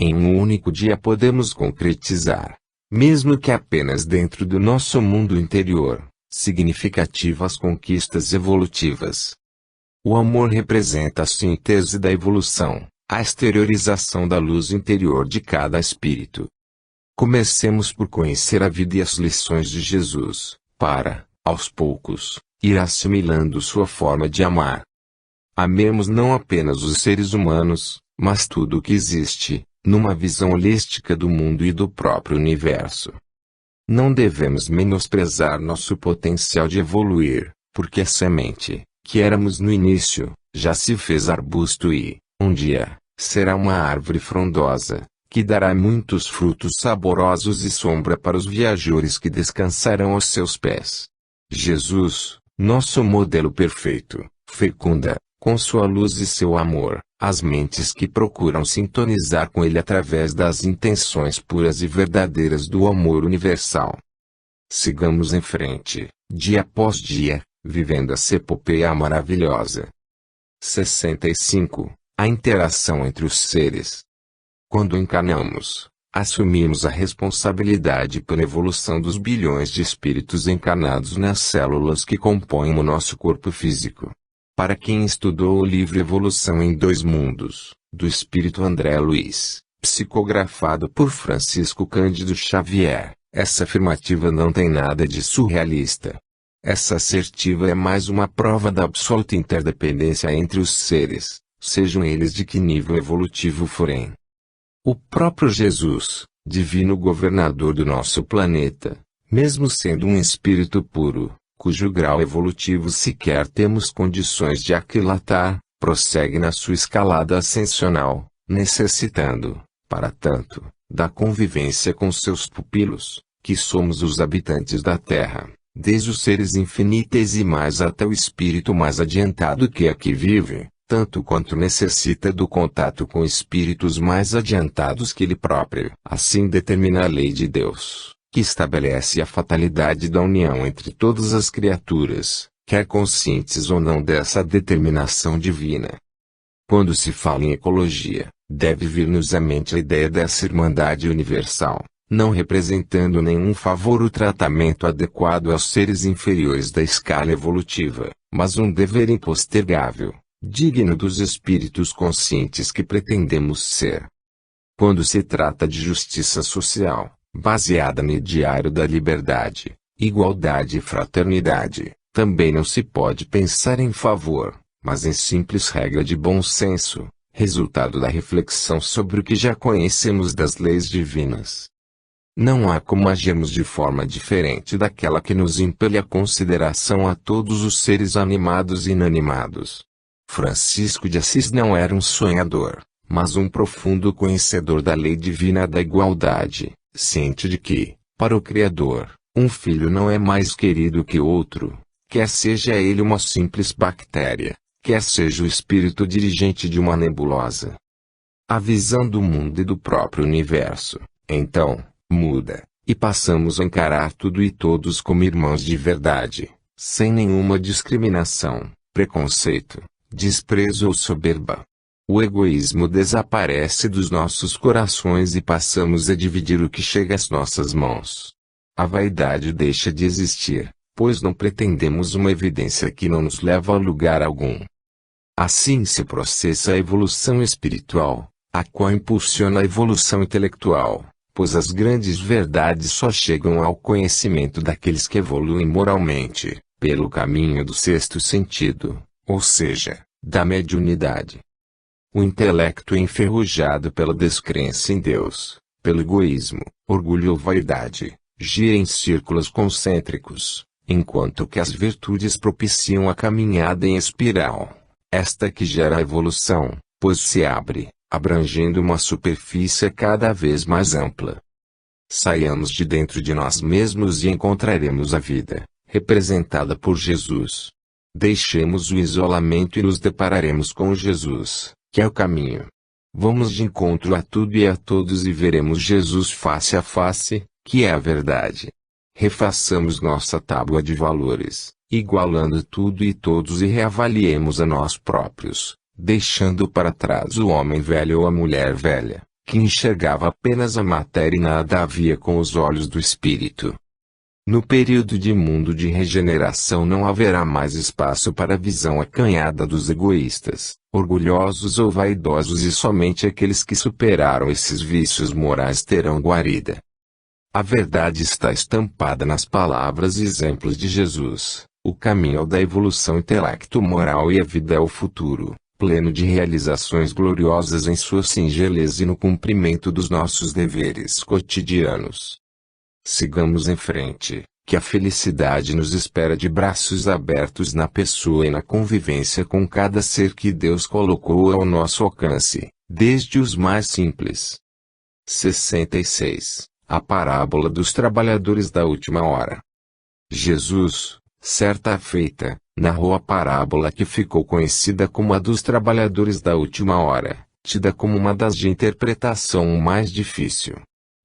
Em um único dia podemos concretizar, mesmo que apenas dentro do nosso mundo interior, significativas conquistas evolutivas. O amor representa a síntese da evolução, a exteriorização da luz interior de cada espírito. Comecemos por conhecer a vida e as lições de Jesus, para, aos poucos, ir assimilando sua forma de amar. Amemos não apenas os seres humanos, mas tudo o que existe, numa visão holística do mundo e do próprio universo. Não devemos menosprezar nosso potencial de evoluir, porque a semente, que éramos no início, já se fez arbusto e, um dia, será uma árvore frondosa, que dará muitos frutos saborosos e sombra para os viajores que descansarão aos seus pés. Jesus, nosso modelo perfeito, fecunda, com sua luz e seu amor, as mentes que procuram sintonizar com ele através das intenções puras e verdadeiras do amor universal. Sigamos em frente, dia após dia, vivendo essa epopeia maravilhosa. 65. A interação entre os seres. Quando encarnamos, assumimos a responsabilidade pela evolução dos bilhões de espíritos encarnados nas células que compõem o nosso corpo físico. Para quem estudou o livro Evolução em Dois Mundos, do espírito André Luiz, psicografado por Francisco Cândido Xavier, Essa afirmativa não tem nada de surrealista. Essa assertiva é mais uma prova da absoluta interdependência entre os seres, sejam eles de que nível evolutivo forem. O próprio Jesus, divino governador do nosso planeta, mesmo sendo um espírito puro, cujo grau evolutivo sequer temos condições de aquilatar, prossegue na sua escalada ascensional, necessitando, para tanto, da convivência com seus pupilos, que somos os habitantes da Terra, desde os seres infinitesimais até o espírito mais adiantado que aqui vive, tanto quanto necessita do contato com espíritos mais adiantados que ele próprio. Assim determina a lei de Deus, que estabelece a fatalidade da união entre todas as criaturas, quer conscientes ou não dessa determinação divina. Quando se fala em ecologia, deve vir-nos à mente a ideia dessa irmandade universal, não representando nenhum favor ou tratamento adequado aos seres inferiores da escala evolutiva, mas um dever impostergável, digno dos espíritos conscientes que pretendemos ser. Quando se trata de justiça social, baseada no ideário da liberdade, igualdade e fraternidade, também não se pode pensar em favor, mas em simples regra de bom senso, resultado da reflexão sobre o que já conhecemos das leis divinas. Não há como agirmos de forma diferente daquela que nos impele a consideração a todos os seres animados e inanimados. Francisco de Assis não era um sonhador, mas um profundo conhecedor da lei divina da igualdade, ciente de que, para o Criador, um filho não é mais querido que outro, quer seja ele uma simples bactéria, quer seja o espírito dirigente de uma nebulosa. A visão do mundo e do próprio universo, então, muda, e passamos a encarar tudo e todos como irmãos de verdade, sem nenhuma discriminação, preconceito, desprezo ou soberba. O egoísmo desaparece dos nossos corações e passamos a dividir o que chega às nossas mãos. A vaidade deixa de existir, pois não pretendemos uma evidência que não nos leva a lugar algum. Assim se processa a evolução espiritual, a qual impulsiona a evolução intelectual, pois as grandes verdades só chegam ao conhecimento daqueles que evoluem moralmente, pelo caminho do sexto sentido, ou seja, da mediunidade. O intelecto enferrujado pela descrença em Deus, pelo egoísmo, orgulho ou vaidade, gira em círculos concêntricos, enquanto que as virtudes propiciam a caminhada em espiral, esta que gera a evolução, pois se abre, abrangendo uma superfície cada vez mais ampla. Saiamos de dentro de nós mesmos e encontraremos a vida, representada por Jesus. Deixemos o isolamento e nos depararemos com Jesus, que é o caminho. Vamos de encontro a tudo e a todos e veremos Jesus face a face, que é a verdade. Refaçamos nossa tábua de valores, igualando tudo e todos e reavaliemos a nós próprios, deixando para trás o homem velho ou a mulher velha, que enxergava apenas a matéria e nada havia com os olhos do espírito. No período de mundo de regeneração não haverá mais espaço para a visão acanhada dos egoístas, orgulhosos ou vaidosos e somente aqueles que superaram esses vícios morais terão guarida. A verdade está estampada nas palavras e exemplos de Jesus. O caminho da evolução intelecto-moral e a vida é o futuro, pleno de realizações gloriosas em sua singeleza e no cumprimento dos nossos deveres cotidianos. Sigamos em frente, que a felicidade nos espera de braços abertos na pessoa e na convivência com cada ser que Deus colocou ao nosso alcance, desde os mais simples. 66. A parábola dos trabalhadores da última hora. Jesus, certa feita, narrou a parábola que ficou conhecida como a dos trabalhadores da última hora, tida como uma das de interpretação mais difícil.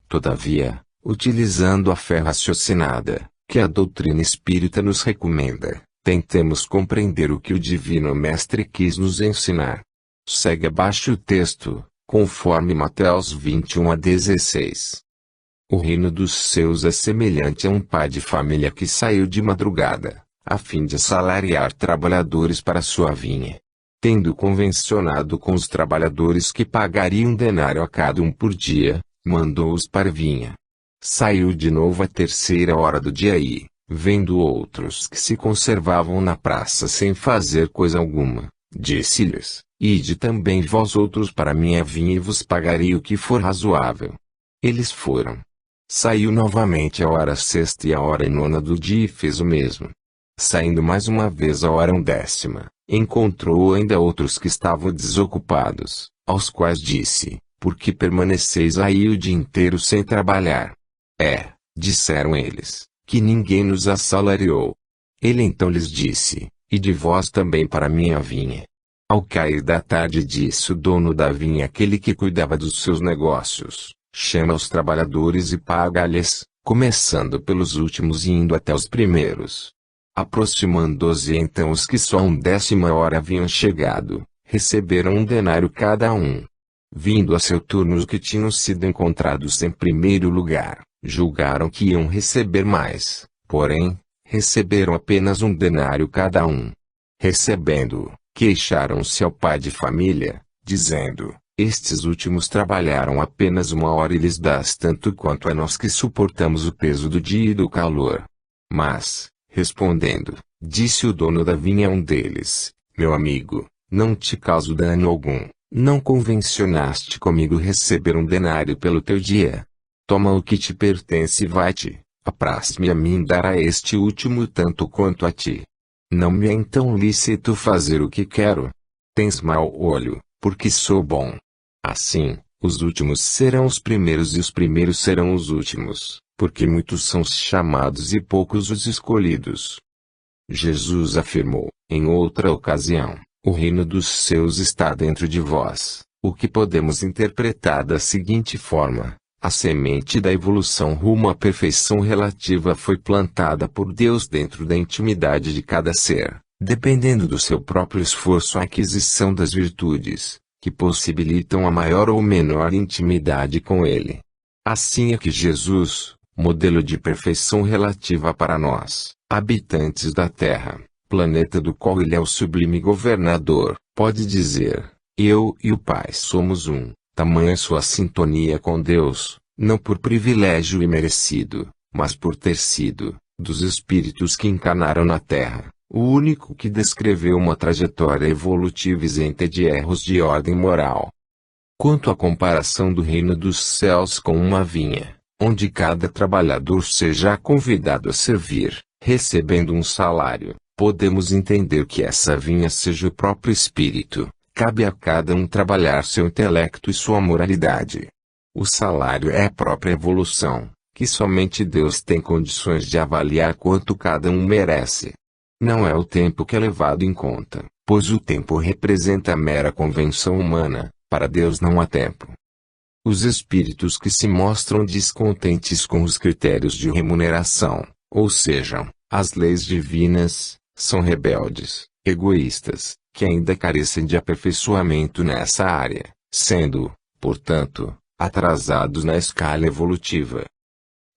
Todavia, utilizando a fé raciocinada, que a doutrina espírita nos recomenda, tentemos compreender o que o Divino Mestre quis nos ensinar. Segue abaixo o texto, conforme Mateus 21:16. O reino dos céus é semelhante a um pai de família que saiu de madrugada, a fim de assalariar trabalhadores para sua vinha. Tendo convencionado com os trabalhadores que pagariam 1 denário a cada um por dia, mandou-os para a vinha. Saiu de novo à 3ª hora do dia e, vendo outros que se conservavam na praça sem fazer coisa alguma, disse-lhes: Ide também vós outros para minha vinha e vos pagarei o que for razoável. Eles foram. Saiu novamente à hora 6ª e à hora 9ª do dia e fez o mesmo. Saindo mais uma vez à hora 10ª, encontrou ainda outros que estavam desocupados, aos quais disse: Por que permaneceis aí o dia inteiro sem trabalhar? Disseram eles, que ninguém nos assalariou. Ele então lhes disse: Ide vós também para minha vinha. Ao cair da tarde disse o dono da vinha àquele que cuidava dos seus negócios: Chama os trabalhadores e paga-lhes, começando pelos últimos e indo até os primeiros. Aproximando-se então os que só 10ª hora haviam chegado, receberam 1 denário cada um. Vindo a seu turno os que tinham sido encontrados em primeiro lugar, julgaram que iam receber mais, porém, receberam apenas 1 denário cada um. Recebendo-o, queixaram-se ao pai de família, dizendo: Estes últimos trabalharam apenas 1 hora e lhes dás tanto quanto a nós que suportamos o peso do dia e do calor. Mas, respondendo, disse o dono da vinha a um deles: Meu amigo, não te causo dano algum. Não convencionaste comigo receber 1 denário pelo teu dia? Toma o que te pertence e vai-te. Apraz-me a mim dar a este último tanto quanto a ti. Não me é então lícito fazer o que quero? Tens mau olho, porque sou bom. Assim, os últimos serão os primeiros e os primeiros serão os últimos, porque muitos são os chamados e poucos os escolhidos. Jesus afirmou, em outra ocasião: O reino dos céus está dentro de vós, o que podemos interpretar da seguinte forma: a semente da evolução rumo à perfeição relativa foi plantada por Deus dentro da intimidade de cada ser, dependendo do seu próprio esforço a aquisição das virtudes, que possibilitam a maior ou menor intimidade com Ele. Assim é que Jesus, modelo de perfeição relativa para nós, habitantes da Terra, planeta do qual Ele é o sublime governador, pode dizer: Eu e o Pai somos um. Tamanha sua sintonia com Deus, não por privilégio imerecido, mas por ter sido, dos espíritos que encarnaram na Terra, o único que descreveu uma trajetória evolutiva isenta de erros de ordem moral. Quanto à comparação do reino dos céus com uma vinha, onde cada trabalhador seja convidado a servir, recebendo um salário, podemos entender que essa vinha seja o próprio espírito. Cabe a cada um trabalhar seu intelecto e sua moralidade. O salário é a própria evolução, que somente Deus tem condições de avaliar quanto cada um merece. Não é o tempo que é levado em conta, pois o tempo representa a mera convenção humana, para Deus não há tempo. Os espíritos que se mostram descontentes com os critérios de remuneração, ou seja, as leis divinas, são rebeldes, egoístas, que ainda carecem de aperfeiçoamento nessa área, sendo, portanto, atrasados na escala evolutiva.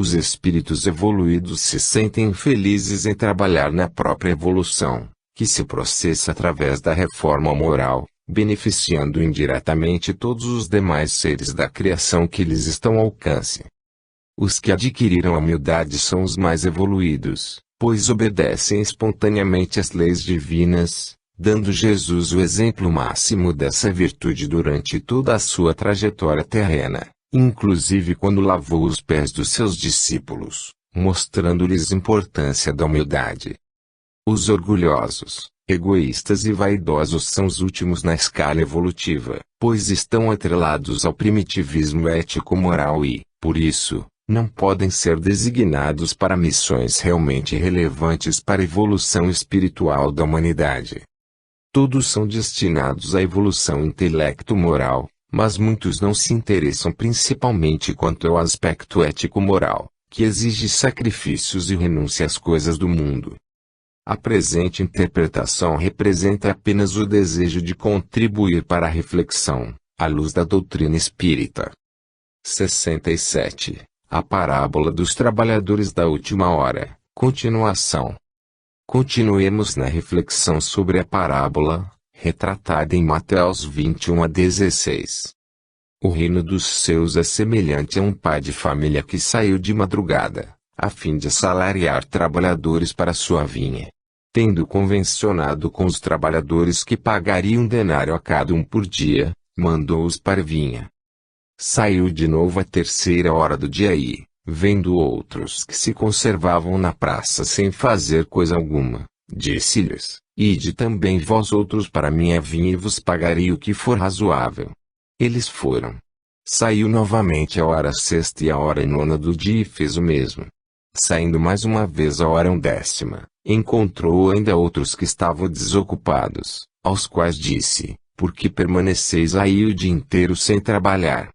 Os espíritos evoluídos se sentem felizes em trabalhar na própria evolução, que se processa através da reforma moral, beneficiando indiretamente todos os demais seres da criação que lhes estão ao alcance. Os que adquiriram a humildade são os mais evoluídos, pois obedecem espontaneamente às leis divinas, dando Jesus o exemplo máximo dessa virtude durante toda a sua trajetória terrena, inclusive quando lavou os pés dos seus discípulos, mostrando-lhes a importância da humildade. Os orgulhosos, egoístas e vaidosos são os últimos na escala evolutiva, pois estão atrelados ao primitivismo ético-moral e, por isso, não podem ser designados para missões realmente relevantes para a evolução espiritual da humanidade. Todos são destinados à evolução intelecto-moral, mas muitos não se interessam principalmente quanto ao aspecto ético-moral, que exige sacrifícios e renúncia às coisas do mundo. A presente interpretação representa apenas o desejo de contribuir para a reflexão, à luz da doutrina espírita. 67. A parábola dos trabalhadores da última hora, continuação. Continuemos na reflexão sobre a parábola, retratada em Mateus 21 a 16. O reino dos céus é semelhante a um pai de família que saiu de madrugada, a fim de assalariar trabalhadores para sua vinha. Tendo convencionado com os trabalhadores que pagariam 1 denário a cada um por dia, mandou-os para a vinha. Saiu de novo à 3ª hora do dia e, vendo outros que se conservavam na praça sem fazer coisa alguma, disse-lhes: Ide também vós outros para minha vinha e vos pagarei o que for razoável. Eles foram. Saiu novamente à hora 6ª e à hora 9ª do dia e fez o mesmo. Saindo mais uma vez à hora 10ª, encontrou ainda outros que estavam desocupados, aos quais disse: Por que permaneceis aí o dia inteiro sem trabalhar?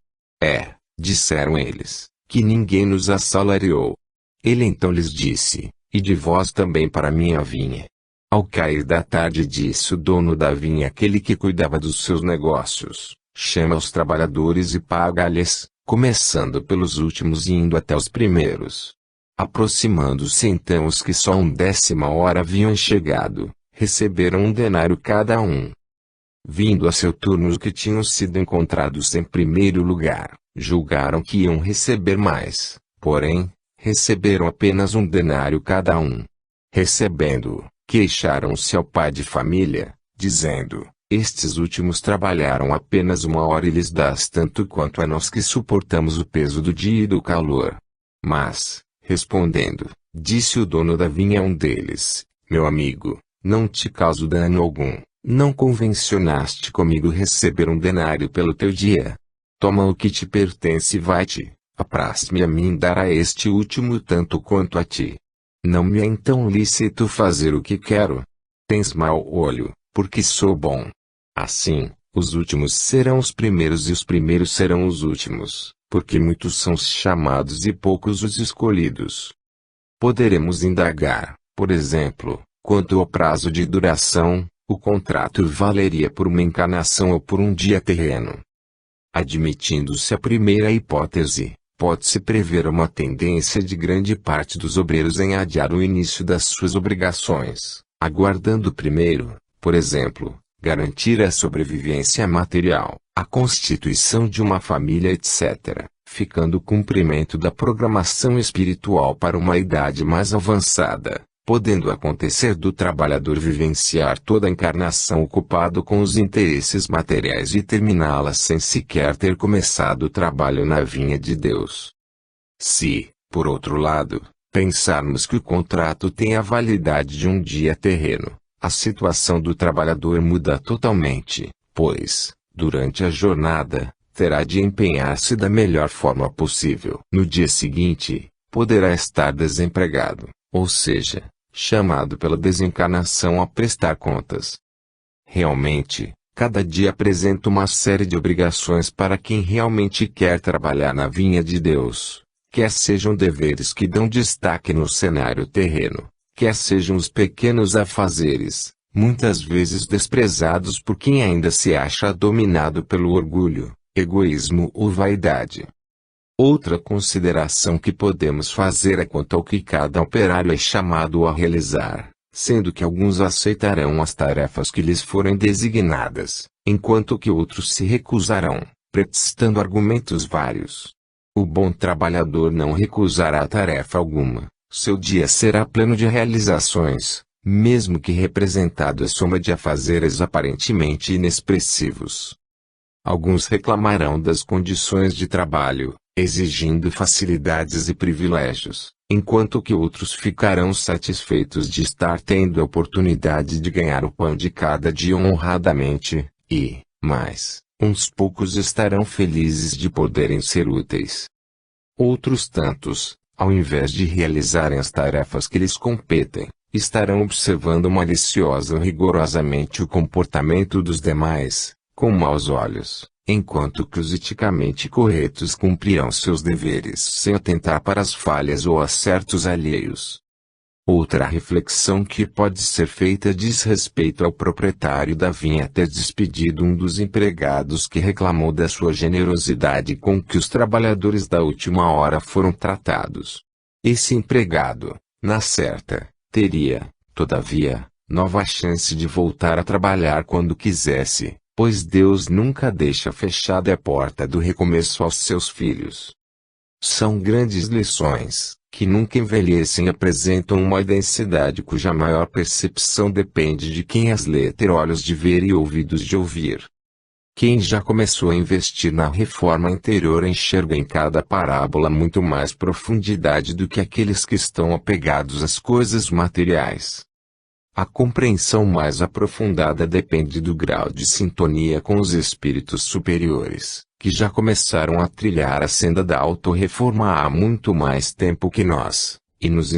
Disseram eles, que ninguém nos assalariou. Ele então lhes disse: Ide vós também para minha vinha. Ao cair da tarde, disse o dono da vinha àquele que cuidava dos seus negócios: Chama os trabalhadores e paga-lhes, começando pelos últimos e indo até os primeiros. Aproximando-se então os que só 1ª hora haviam chegado, receberam 1 denário cada um. Vindo a seu turno os que tinham sido encontrados em primeiro lugar, julgaram que iam receber mais, porém, receberam apenas 1 denário cada um. Recebendo-o, queixaram-se ao pai de família, dizendo: Estes últimos trabalharam apenas 1 hora e lhes dás tanto quanto a nós que suportamos o peso do dia e do calor. Mas, respondendo, disse o dono da vinha a um deles: Meu amigo, não te causo dano algum, não convencionaste comigo receber 1 denário pelo teu dia? Toma o que te pertence e vai-te, apraz-me a mim dar a este último tanto quanto a ti. Não me é então lícito fazer o que quero? Tens mau olho, porque sou bom. Assim, os últimos serão os primeiros e os primeiros serão os últimos, porque muitos são os chamados e poucos os escolhidos. Poderemos indagar, por exemplo, quanto ao prazo de duração, o contrato valeria por uma encarnação ou por um dia terreno. Admitindo-se a primeira hipótese, pode-se prever uma tendência de grande parte dos obreiros em adiar o início das suas obrigações, aguardando primeiro, por exemplo, garantir a sobrevivência material, a constituição de uma família, etc., ficando o cumprimento da programação espiritual para uma idade mais avançada, podendo acontecer do trabalhador vivenciar toda a encarnação ocupado com os interesses materiais e terminá-la sem sequer ter começado o trabalho na vinha de Deus. Se, por outro lado, pensarmos que o contrato tem a validade de um dia terreno, a situação do trabalhador muda totalmente, pois, durante a jornada, terá de empenhar-se da melhor forma possível. No dia seguinte, poderá estar desempregado, ou seja, chamado pela desencarnação a prestar contas. Realmente, cada dia apresenta uma série de obrigações para quem realmente quer trabalhar na vinha de Deus, quer sejam deveres que dão destaque no cenário terreno, quer sejam os pequenos afazeres, muitas vezes desprezados por quem ainda se acha dominado pelo orgulho, egoísmo ou vaidade. Outra consideração que podemos fazer é quanto ao que cada operário é chamado a realizar, sendo que alguns aceitarão as tarefas que lhes forem designadas, enquanto que outros se recusarão, pretextando argumentos vários. O bom trabalhador não recusará tarefa alguma, seu dia será pleno de realizações, mesmo que representado a soma de afazeres aparentemente inexpressivos. Alguns reclamarão das condições de trabalho, exigindo facilidades e privilégios, enquanto que outros ficarão satisfeitos de estar tendo a oportunidade de ganhar o pão de cada dia honradamente, e, mais, uns poucos estarão felizes de poderem ser úteis. Outros tantos, ao invés de realizarem as tarefas que lhes competem, estarão observando maliciosa ou rigorosamente o comportamento dos demais, com maus olhos, enquanto que os eticamente corretos cumprirão seus deveres sem atentar para as falhas ou acertos alheios. Outra reflexão que pode ser feita diz respeito ao proprietário da vinha ter despedido um dos empregados que reclamou da sua generosidade com que os trabalhadores da última hora foram tratados. Esse empregado, na certa, teria, todavia, nova chance de voltar a trabalhar quando quisesse, pois Deus nunca deixa fechada a porta do recomeço aos seus filhos. São grandes lições, que nunca envelhecem e apresentam uma densidade cuja maior percepção depende de quem as lê ter olhos de ver e ouvidos de ouvir. Quem já começou a investir na reforma interior enxerga em cada parábola muito mais profundidade do que aqueles que estão apegados às coisas materiais. A compreensão mais aprofundada depende do grau de sintonia com os espíritos superiores, que já começaram a trilhar a senda da autorreforma há muito mais tempo que nós, e nos